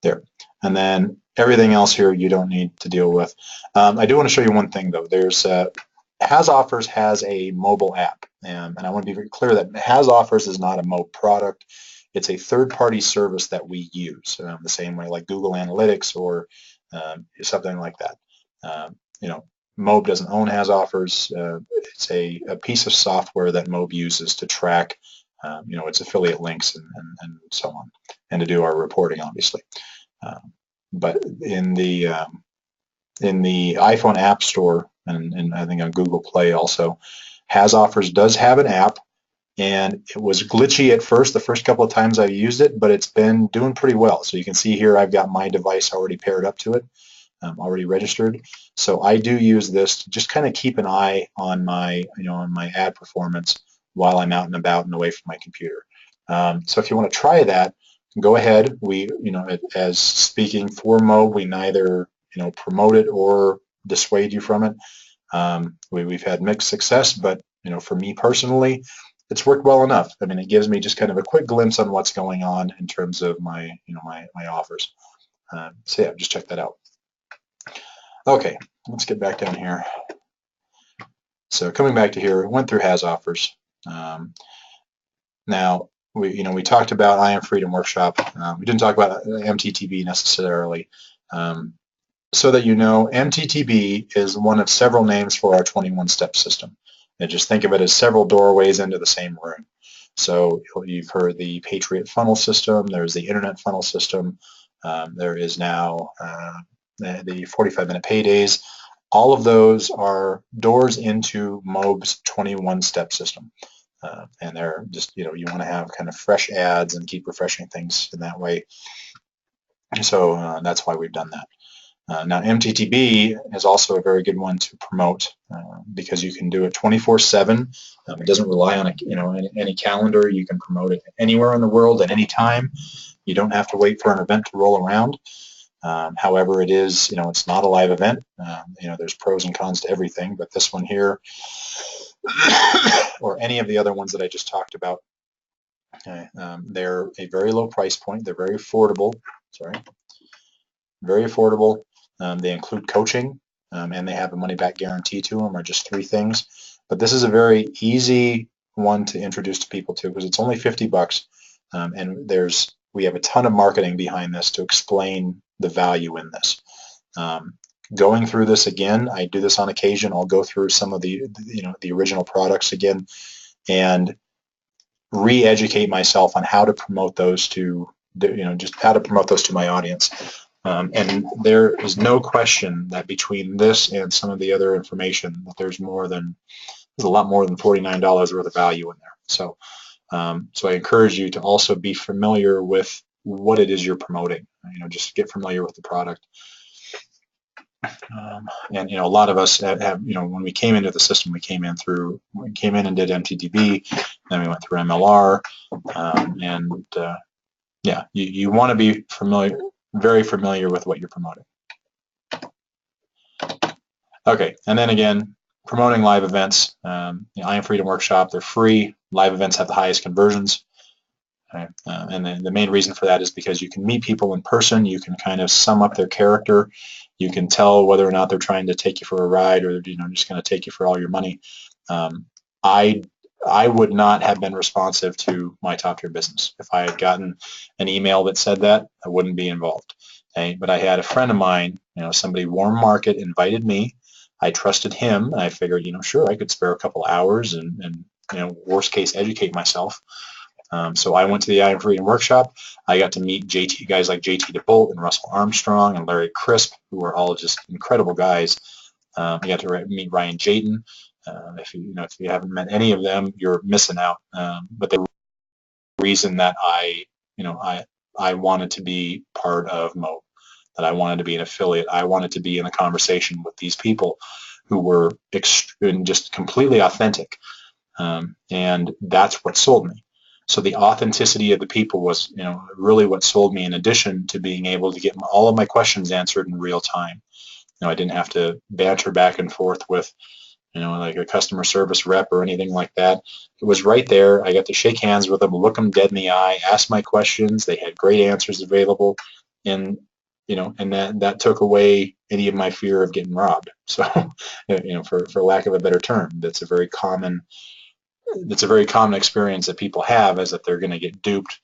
There. And then everything else here you don't need to deal with. I do want to show you one thing though. There's Has Offers has a mobile app, and I want to be very clear that Has Offers is not a MOBE product. It's a third-party service that we use, the same way like Google Analytics or something like that. MOBE doesn't own Has Offers. It's a piece of software that MOBE uses to track, its affiliate links and so on, and to do our reporting, obviously. But in the iPhone App Store and I think on Google Play also, Has Offers does have an app, and it was glitchy at first, the first couple of times I used it, but it's been doing pretty well. So you can see here I've got my device already paired up to it, already registered. So I do use this to just kind of keep an eye on my, on my ad performance while I'm out and about and away from my computer. So if you want to try that, go ahead. We, as speaking for MOBE, we neither, promote it or dissuade you from it. We've had mixed success, but for me personally, it's worked well enough. I mean, it gives me just kind of a quick glimpse on what's going on in terms of my, my offers. So yeah, just check that out. Okay, let's get back down here. So coming back to here, went through Has Offers. Now we talked about I Am Freedom Workshop. We didn't talk about MTTB necessarily. So that MTTB is one of several names for our 21-step system. And just think of it as several doorways into the same room. So you've heard the Patriot funnel system, there's the internet funnel system, there is now the 45-minute paydays. All of those are doors into MOBE's 21-step system. And they're just, you want to have kind of fresh ads and keep refreshing things in that way. So that's why we've done that. Now MTTB is also a very good one to promote because you can do it 24/7. It doesn't rely on any calendar. You can promote it anywhere in the world at any time. You don't have to wait for an event to roll around. However, it is, it's not a live event. There's pros and cons to everything, but this one here, or any of the other ones that I just talked about, they're a very low price point. They're very affordable. Very affordable. They include coaching, and they have a money-back guarantee to them, or just 3 things. But this is a very easy one to introduce to people to because it's only $50, and we have a ton of marketing behind this to explain the value in this. Going through this again, I do this on occasion. I'll go through some of the original products again, and re-educate myself on how to promote those to, just how to promote those to my audience. And there is no question that between this and some of the other information, that there's a lot more than $49 worth of value in there. So, so I encourage you to also be familiar with what it is you're promoting. Just get familiar with the product. And a lot of us have, when we came into the system, we came in and did MTDB, then we went through MLR, yeah, you want to be very familiar with what you're promoting. Okay, and then again, promoting live events. I Am Freedom Workshop, they're free. Live events have the highest conversions. Okay. And then the main reason for that is because you can meet people in person, you can kind of sum up their character, you can tell whether or not they're trying to take you for a ride or just going to take you for all your money. I would not have been responsive to my top tier business. If I had gotten an email that said that, I wouldn't be involved. Okay? But I had a friend of mine, somebody warm market invited me. I trusted him, and I figured, sure, I could spare a couple hours and worst case, educate myself. So I went to the I Am Freedom Workshop. I got to meet guys like JT DeBolt and Russell Armstrong and Larry Crisp, who are all just incredible guys. I got to meet Ryan Jayton. If you haven't met any of them, you're missing out. But the reason that I wanted to be part of MOBE, that I wanted to be an affiliate, I wanted to be in a conversation with these people who were just completely authentic, and that's what sold me. So the authenticity of the people was, really what sold me, in addition to being able to get all of my questions answered in real time. I didn't have to banter back and forth with, like a customer service rep or anything like that. It was right there. I got to shake hands with them, look them dead in the eye, ask my questions. They had great answers available, and that took away any of my fear of getting robbed. So, for lack of a better term, that's a very common experience that people have, is that they're going to get duped,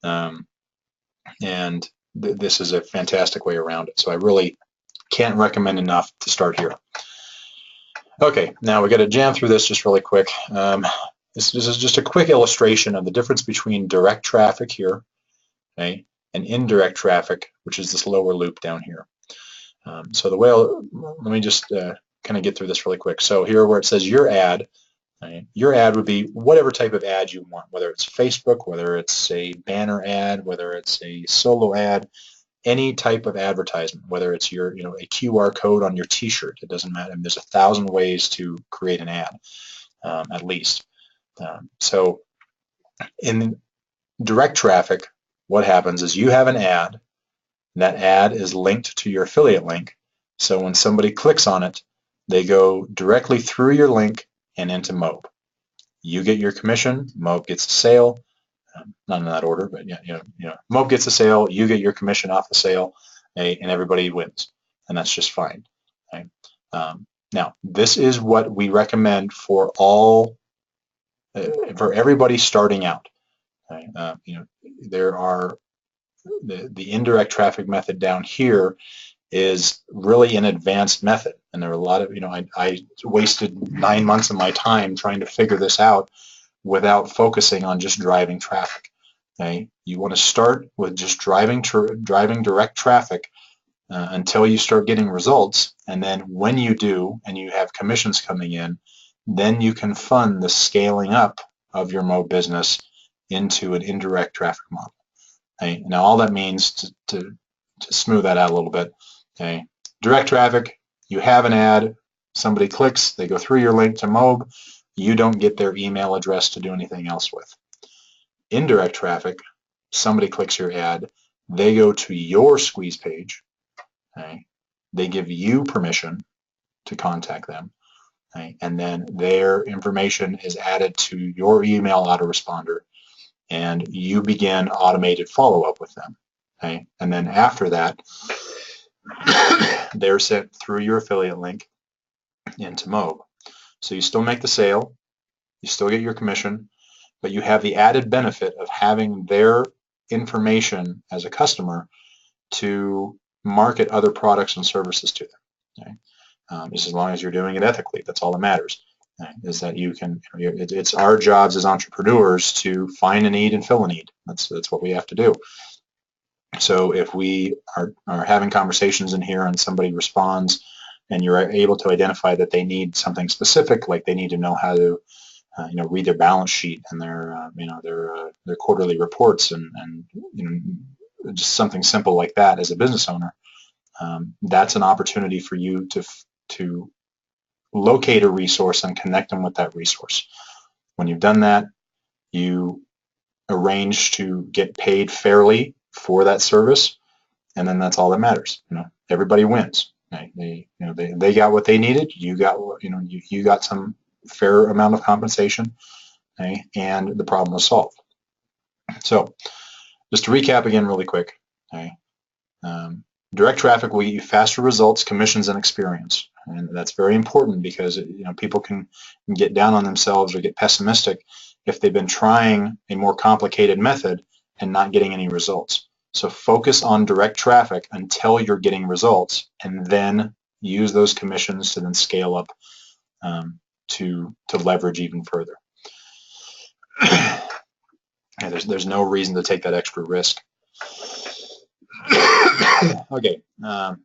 and this is a fantastic way around it. So I really can't recommend enough to start here. Okay, now we got to jam through this just really quick. This is just a quick illustration of the difference between direct traffic here, okay, and indirect traffic, which is this lower loop down here. So let me just kind of get through this really quick. So here where it says your ad, right, your ad would be whatever type of ad you want, whether it's Facebook, whether it's a banner ad, whether it's a solo ad, any type of advertisement, whether it's your, a QR code on your t-shirt, it doesn't matter. I mean, there's 1,000 ways to create an ad, at least. So in direct traffic, what happens is you have an ad, and that ad is linked to your affiliate link. So when somebody clicks on it, they go directly through your link and into MOBE. You get your commission, MOBE gets a sale. Not in that order, but MOBE gets a sale, you get your commission off the sale, and everybody wins, and that's just fine. Okay? Now, this is what we recommend for everybody starting out. Okay? There are the indirect traffic method down here is really an advanced method, and there are a lot of I wasted 9 months of my time trying to figure this out without focusing on just driving traffic. Okay, you want to start with just driving direct traffic until you start getting results, and then when you do and you have commissions coming in, then you can fund the scaling up of your MOBE business into an indirect traffic model. Okay, now all that means, to smooth that out a little bit, okay, direct traffic, you have an ad, somebody clicks, they go through your link to MOBE, you don't get their email address to do anything else with. Indirect traffic, somebody clicks your ad, they go to your squeeze page, okay? They give you permission to contact them, okay? And then their information is added to your email autoresponder, and you begin automated follow-up with them, okay? And then after that, they're sent through your affiliate link into MOBE. So you still make the sale, you still get your commission, but you have the added benefit of having their information as a customer to market other products and services to them. Okay? Just as long as you're doing it ethically, that's all that matters. is that you can, it's our jobs as entrepreneurs to find a need and fill a need. That's what we have to do. So if we are having conversations in here and somebody responds and you're able to identify that they need something specific, like they need to know how to read their balance sheet and their quarterly reports and just something simple like that as a business owner, that's an opportunity for you to locate a resource and connect them with that resource. When you've done that, you arrange to get paid fairly for that service, and then that's all that matters. Everybody wins. Right? They got what they needed. You got you got some fair amount of compensation, okay? And the problem was solved. So just to recap again really quick, okay? Direct traffic will get you faster results, commissions, and experience, and that's very important because people can get down on themselves or get pessimistic if they've been trying a more complicated method and not getting any results. So focus on direct traffic until you're getting results, and then use those commissions to then scale up to leverage even further. There's no reason to take that extra risk. Okay,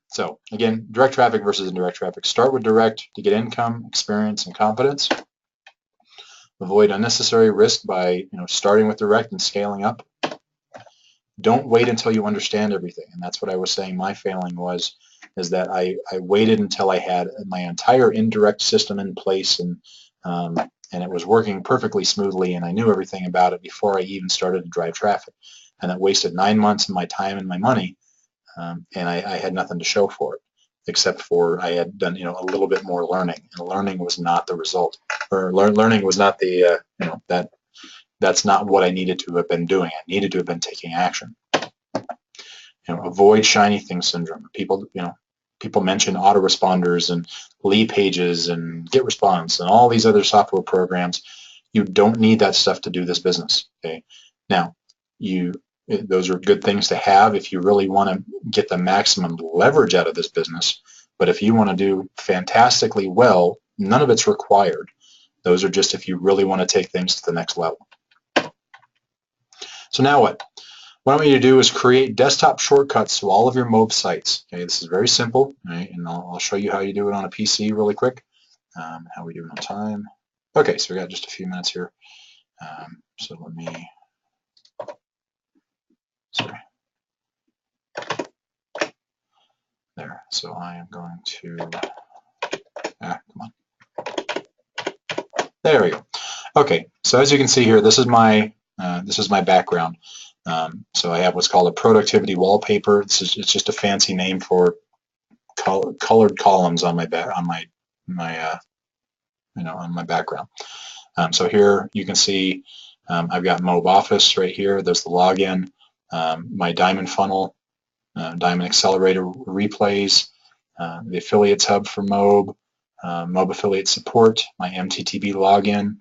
so again, direct traffic versus indirect traffic. Start with direct to get income, experience, and confidence. Avoid unnecessary risk by starting with direct and scaling up. Don't wait until you understand everything, and that's what I was saying my failing was, is that I waited until I had my entire indirect system in place and it was working perfectly smoothly and I knew everything about it before I even started to drive traffic, and that wasted 9 months of my time and my money, and I had nothing to show for it except for I had done a little bit more learning, and learning was not the result, or learning was not the that's not what I needed to have been doing. I needed to have been taking action. Avoid shiny thing syndrome. People mention autoresponders and Lee pages and GetResponse and all these other software programs. You don't need that stuff to do this business. Okay. Now, those are good things to have if you really want to get the maximum leverage out of this business. But if you want to do fantastically well, none of it's required. Those are just if you really want to take things to the next level. So now what? What I want you to do is create desktop shortcuts to all of your MOBE sites. Okay, this is very simple, right? And I'll show you how you do it on a PC really quick. How are we doing on time? Okay, so we got just a few minutes here. So let me, sorry. There, so I am going to, come on. There we go. Okay, so as you can see here, this is my background. So I have what's called a productivity wallpaper. It's just a fancy name for colored columns on my background. So here you can see I've got MOBE Office right here. There's the login, my Diamond Funnel, Diamond Accelerator replays, the Affiliates Hub for MOBE, MOBE Affiliate Support, my MTTB login.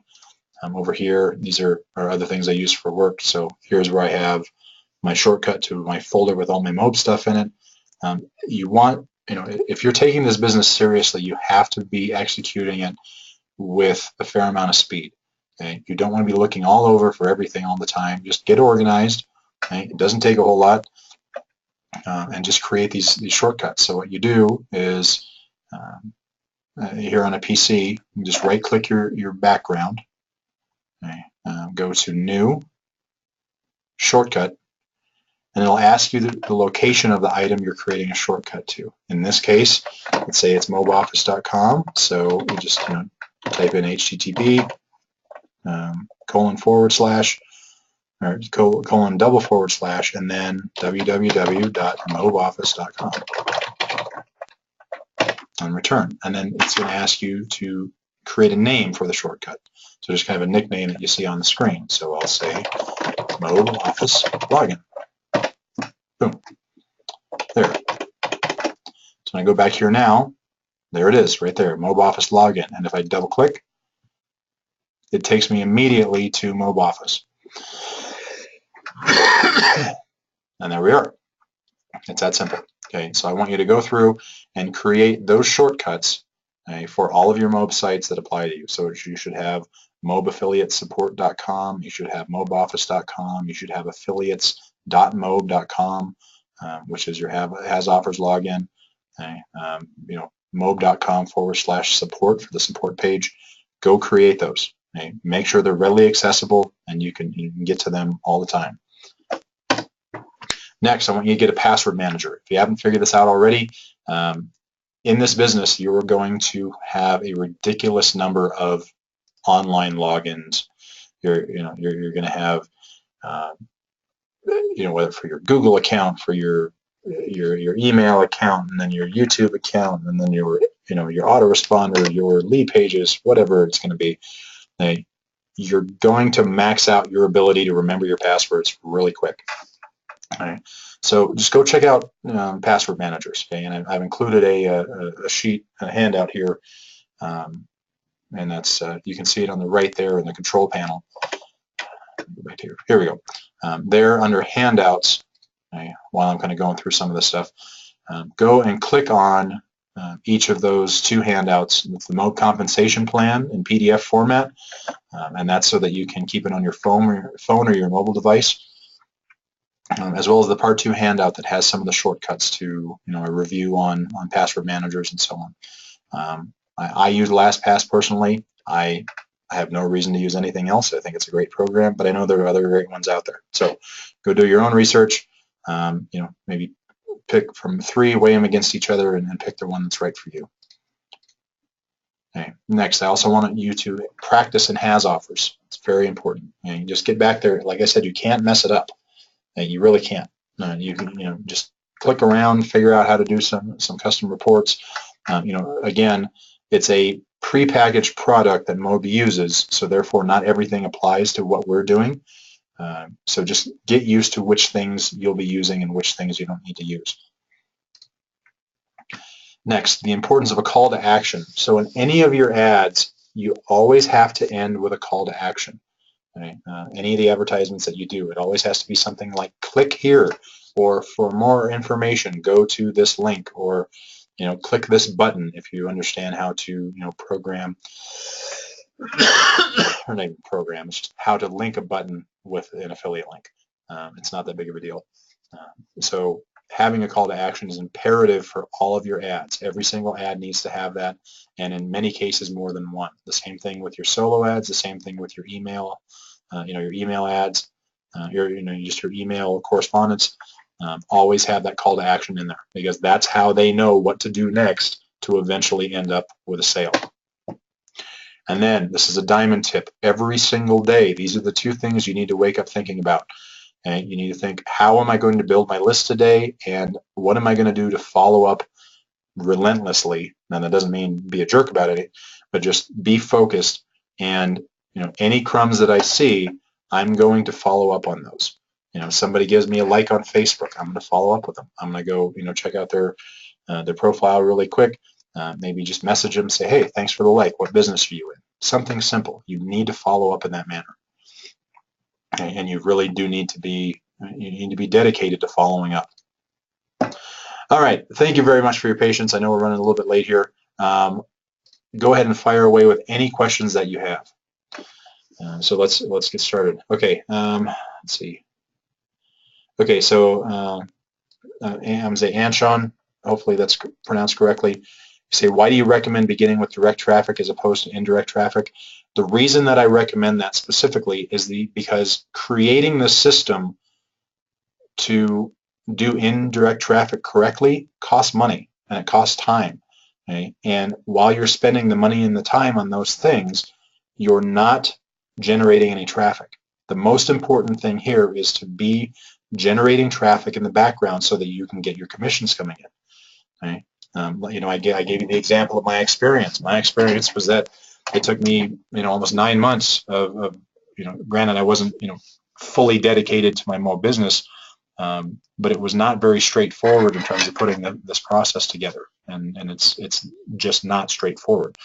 Over here, these are other things I use for work. So here's where I have my shortcut to my folder with all my MOBE stuff in it. If you're taking this business seriously, you have to be executing it with a fair amount of speed. Okay? You don't want to be looking all over for everything all the time. Just get organized. Okay? It doesn't take a whole lot, and just create these shortcuts. So what you do is here on a PC, you just right-click your background. Okay. Go to New, Shortcut, and it'll ask you the location of the item you're creating a shortcut to. In this case, let's say it's mobeoffice.com, so we just type in HTTP :/or :/, and then www.mobeoffice.com and return. And then it's going to ask you to create a name for the shortcut. So just kind of a nickname that you see on the screen. So I'll say MOBE Office Login. Boom. There. So when I go back here now, there it is right there, MOBE Office Login. And if I double click, it takes me immediately to MOBE Office. And there we are. It's that simple. Okay, so I want you to go through and create those shortcuts for all of your MOBE sites that apply to you. So you should have mobeaffiliatesupport.com, you should have mobeoffice.com, you should have affiliates.mobe.com, which is your has offers login. mobe.com/support for the support page. Go create those. Make sure they're readily accessible and you can get to them all the time. Next, I want you to get a password manager. If you haven't figured this out already, in this business, you are going to have a ridiculous number of online logins. You're going to have, whether for your Google account, for your email account, and then your YouTube account, and then your autoresponder, your lead pages, whatever it's going to be. You're going to max out your ability to remember your passwords really quick. All right. So just go check out password managers. Okay, and I've included a sheet, a handout here, and that's you can see it on the right there in the control panel. Right here. Here we go. There under handouts. Okay, while I'm kind of going through some of this stuff, go and click on each of those two handouts. It's the MOBE compensation plan in PDF format, and that's so that you can keep it on your phone or your mobile device. As well as the Part 2 handout that has some of the shortcuts to a review on password managers and so on. I use LastPass personally. I have no reason to use anything else. I think it's a great program, but I know there are other great ones out there. So go do your own research. Maybe pick from 3, weigh them against each other, and pick the one that's right for you. Okay. Next, I also want you to practice in has offers. It's very important. You just get back there. Like I said, you can't mess it up. You really can't. You can, just click around, figure out how to do some custom reports. Again, it's a prepackaged product that MOBE uses, so therefore not everything applies to what we're doing. So just get used to which things you'll be using and which things you don't need to use. Next, the importance of a call to action. So in any of your ads, you always have to end with a call to action. Right? Any of the advertisements that you do, it always has to be something like click here, or for more information, go to this link, or click this button if you understand how to program, or not even program, it's just how to link a button with an affiliate link. It's not that big of a deal. So having a call to action is imperative for all of your ads. Every single ad needs to have that, and in many cases more than one. The same thing with your solo ads, the same thing with your email, your email ads, your email correspondence. Always have that call to action in there, because that's how they know what to do next to eventually end up with a sale. And then this is a diamond tip. Every single day, these are the 2 things you need to wake up thinking about. And you need to think, how am I going to build my list today, and what am I going to do to follow up relentlessly? Now that doesn't mean be a jerk about it, but just be focused, and any crumbs that I see, I'm going to follow up on those. Somebody gives me a like on Facebook, I'm going to follow up with them. I'm going to go check out their profile really quick, maybe just message them, say, hey, thanks for the like, what business are you in? Something simple. You need to follow up in that manner. And you really do need to be dedicated to following up. All right, thank you very much for your patience. I know we're running a little bit late here. Go ahead and fire away with any questions that you have. So let's get started. Okay, let's see. Okay, so I'm going to say Anshon, hopefully that's pronounced correctly. You say, why do you recommend beginning with direct traffic as opposed to indirect traffic? The reason that I recommend that specifically is because creating the system to do indirect traffic correctly costs money, and it costs time. Okay? And while you're spending the money and the time on those things, you're not generating any traffic. The most important thing here is to be generating traffic in the background so that you can get your commissions coming in. Okay? I gave you the example of my experience. My experience was that it took me, almost 9 months of granted I wasn't, fully dedicated to my MOBE business, but it was not very straightforward in terms of putting this process together, and it's just not straightforward.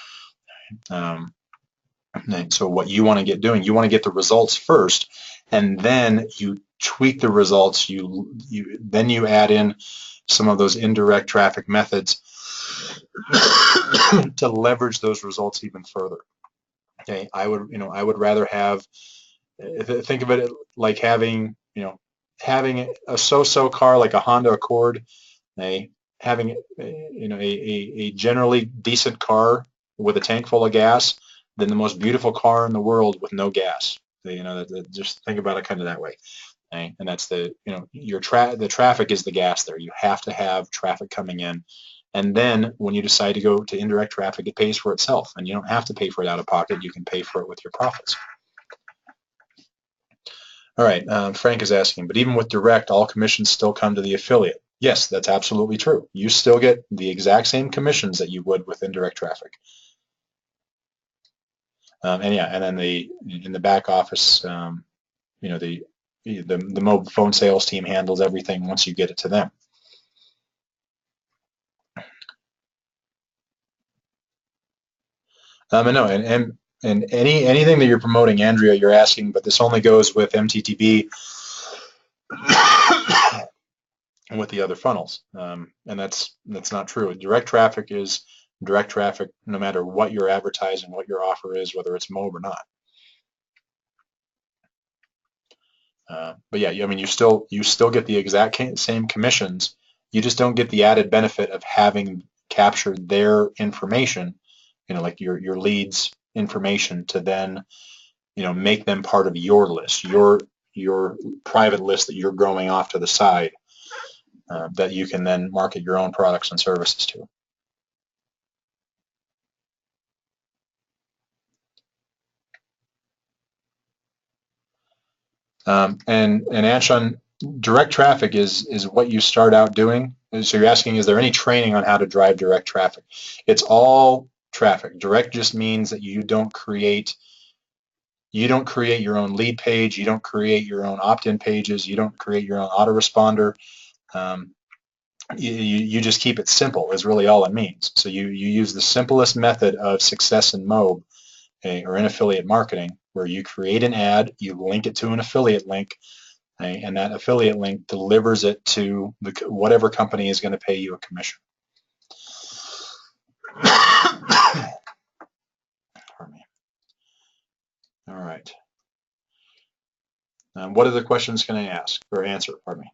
And so what you want to get doing, you want to get the results first, and then you tweak the results. Then you add in some of those indirect traffic methods to leverage those results even further. Okay, I would rather have, think of it like having a so-so car like a Honda Accord, having a generally decent car with a tank full of gas than the most beautiful car in the world with no gas. Just think about it kind of that way. Okay? And that's the traffic is the gas there. You have to have traffic coming in. And then when you decide to go to indirect traffic, it pays for itself, and you don't have to pay for it out of pocket. You can pay for it with your profits. All right, Frank is asking, but even with direct, all commissions still come to the affiliate. Yes, that's absolutely true. You still get the exact same commissions that you would with indirect traffic. And then in the back office, the MOBE phone sales team handles everything once you get it to them. And anything that you're promoting, Andrea, you're asking, but this only goes with MTTB and with the other funnels, and that's not true. Direct traffic is direct traffic, no matter what you're advertising, what your offer is, whether it's MOBE or not. But yeah, I mean, you still get the exact same commissions. You just don't get the added benefit of having captured their information, like your leads information, to then make them part of your list, your private list that you're growing off to the side, that you can then market your own products and services to. And Anshan, direct traffic is what you start out doing. So you're asking, is there any training on how to drive direct traffic? It's all traffic. Direct just means that you don't create your own lead page, you don't create your own opt-in pages, you don't create your own autoresponder. You just keep it simple is really all it means. So you use the simplest method of success in MOBE, or in affiliate marketing, where you create an ad, you link it to an affiliate link, and that affiliate link delivers it to whatever company is going to pay you a commission. Pardon me. All right. What other questions can I ask or answer? Pardon me.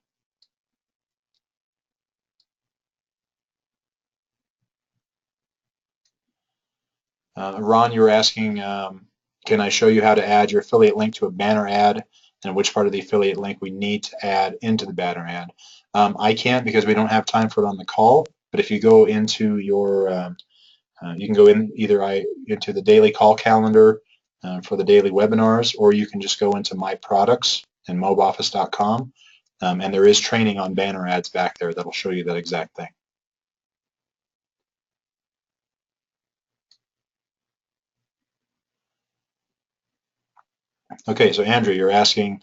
Ron, you were asking, can I show you how to add your affiliate link to a banner ad, and which part of the affiliate link we need to add into the banner ad? I can't, because we don't have time for it on the call, but if you go into your, you can go into the daily call calendar for the daily webinars, or you can just go into my products and mobeoffice.com, and there is training on banner ads back there that'll show you that exact thing. Okay, so Andrew, you're asking,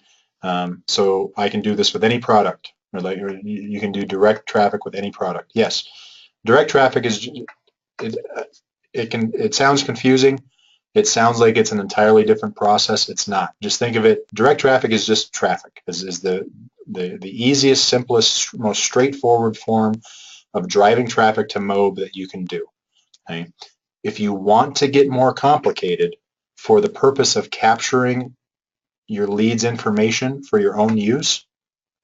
so I can do this with any product, or you can do direct traffic with any product. Yes, direct traffic is, it sounds confusing. It sounds like it's an entirely different process. It's not. Just think of it, direct traffic is just traffic. This is the easiest, simplest, most straightforward form of driving traffic to MOBE that you can do. Okay? If you want to get more complicated for the purpose of capturing your leads information for your own use,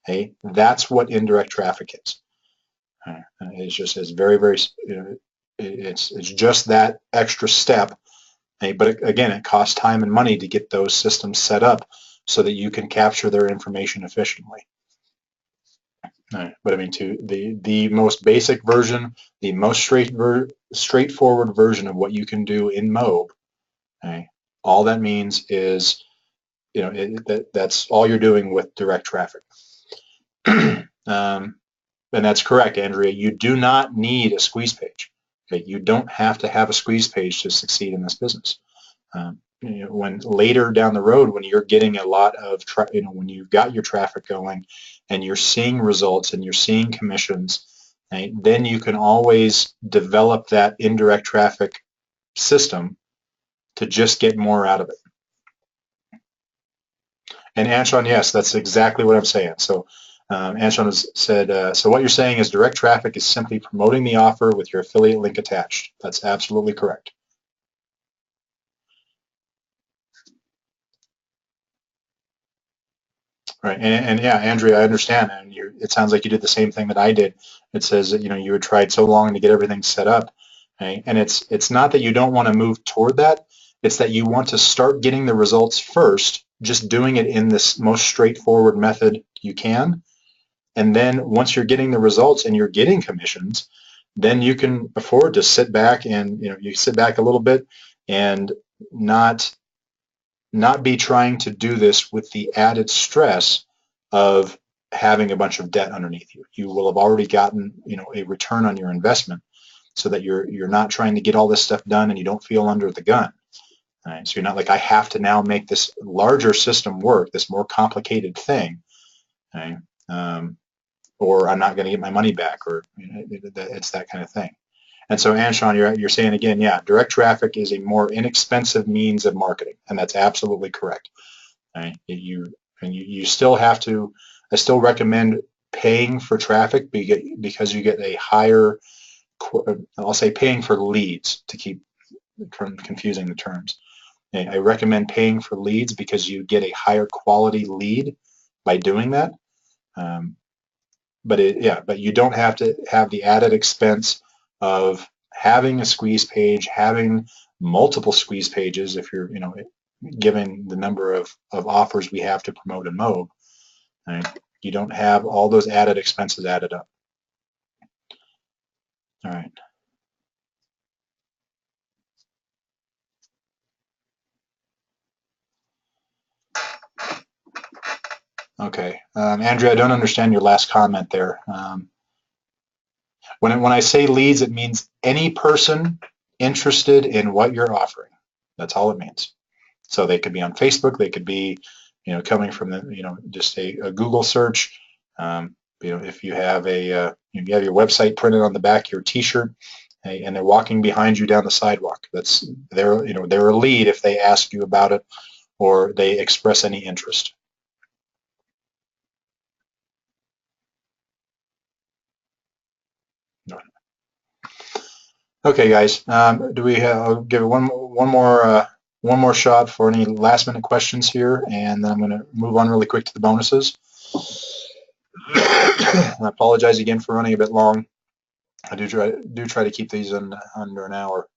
okay, that's what indirect traffic is. It's very, very, it's just that extra step. Okay, but again, it costs time and money to get those systems set up so that you can capture their information efficiently. But I mean, to the most basic version, the most straightforward version of what you can do in MOBE, okay, all that means is, that's all you're doing with direct traffic. And that's correct, Andrea. You do not need a squeeze page. Okay? You don't have to have a squeeze page to succeed in this business. When later down the road, when you're getting a lot of, when you've got your traffic going and you're seeing results and you're seeing commissions, right, then you can always develop that indirect traffic system to just get more out of it. And Anshan, yes, that's exactly what I'm saying. So Anshon has said, so what you're saying is direct traffic is simply promoting the offer with your affiliate link attached. That's absolutely correct. Right, and yeah, Andrea, I understand, and it sounds like you did the same thing that I did. It says that you had tried so long to get everything set up, right? And it's not that you don't want to move toward that. It's that you want to start getting the results first, just doing it in this most straightforward method you can, and then once you're getting the results and you're getting commissions, then you can afford to sit back and you sit back a little bit and not be trying to do this with the added stress of having a bunch of debt underneath you. You will have already gotten, a return on your investment, so that you're not trying to get all this stuff done and you don't feel under the gun. Right? So you're not like, I have to now make this larger system work, this more complicated thing, right? Or I'm not going to get my money back, or it's that kind of thing. And so, Anshon, you're saying again, yeah, direct traffic is a more inexpensive means of marketing, and that's absolutely correct. Right? You still have to. I still recommend paying for traffic because you get a higher. I'll say paying for leads to keep from confusing the terms. I recommend paying for leads because you get a higher quality lead by doing that. But you don't have to have the added expense of having a squeeze page, having multiple squeeze pages if you're, given the number of offers we have to promote in MOBE. Right? You don't have all those added expenses added up. All right. Okay. Andrea, I don't understand your last comment there. When I say leads, it means any person interested in what you're offering. That's all it means. So they could be on Facebook. They could be, coming from the, just a Google search. If you have you have your website printed on the back of your T-shirt, and they're walking behind you down the sidewalk, they're a lead if they ask you about it or they express any interest. Okay, guys. Do we I'll give it one more shot for any last minute questions here, and then I'm going to move on really quick to the bonuses. I apologize again for running a bit long. I do try to keep these under an hour.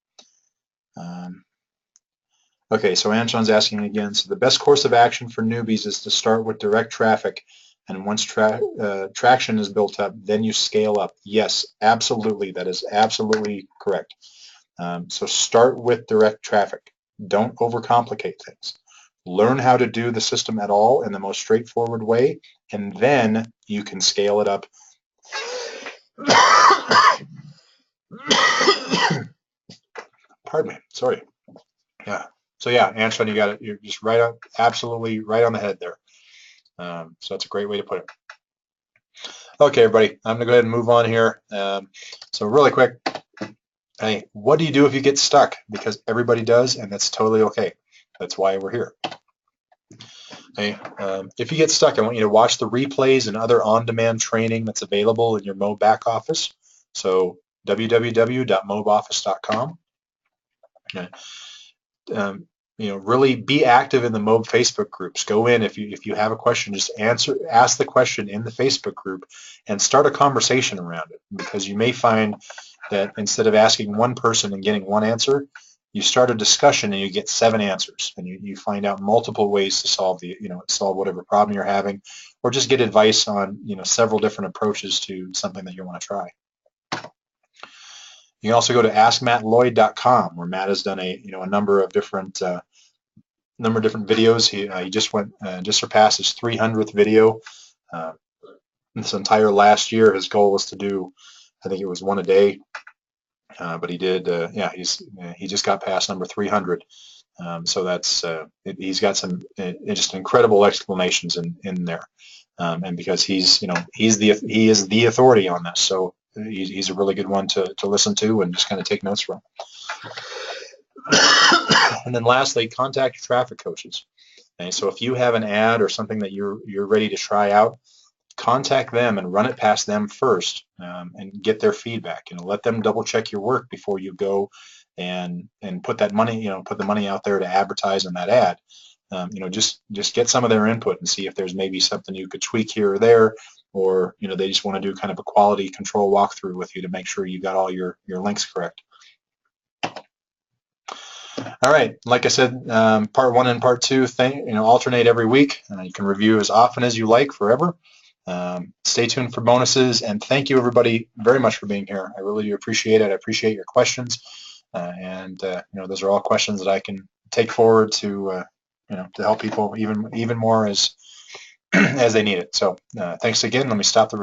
Okay, so Anshon's asking again. So the best course of action for newbies is to start with direct traffic, and once traction is built up, then you scale up. Yes, absolutely. That is absolutely correct. So start with direct traffic. Don't overcomplicate things. Learn how to do the system at all in the most straightforward way, and then you can scale it up. Pardon me. Sorry. Yeah. So yeah, Anshon, you got it. You're just absolutely right on the head there. So that's a great way to put it. Okay, everybody, I'm gonna go ahead and move on here. So really quick, hey, what do you do if you get stuck? Because everybody does, and that's totally okay. That's why we're here. Hey, if you get stuck, I want you to watch the replays and other on-demand training that's available in your MOBE back office. So www.mobeoffice.com. Okay. Really be active in the MOBE Facebook groups. Go in if you have a question, just ask the question in the Facebook group and start a conversation around it, because you may find that instead of asking one person and getting one answer, you start a discussion and you get 7 answers, and you find out multiple ways to solve whatever problem you're having, or just get advice on several different approaches to something that you want to try. You can also go to askmattlloyd.com, where Matt has done a number of different videos. He just surpassed his 300th video. This entire last year, his goal was to do, I think it was 1 a day, but he did. He just got past number 300. So that's he's got some just incredible explanations in there, and because he is the authority on this, so he's a really good one to listen to and just kind of take notes from. And then lastly, contact your traffic coaches. Okay, so if you have an ad or something that you're ready to try out, contact them and run it past them first, and get their feedback. Let them double check your work before you go and put that money, put the money out there to advertise in that ad. Just get some of their input and see if there's maybe something you could tweak here or there, or they just want to do kind of a quality control walkthrough with you to make sure you got all your links correct. All right, like I said, part 1 and part 2 alternate every week. You can review as often as you like, forever. Stay tuned for bonuses, and thank you everybody very much for being here. I really do appreciate it. I appreciate your questions, and those are all questions that I can take forward to to help people even more as as they need it. So thanks again. Let me stop the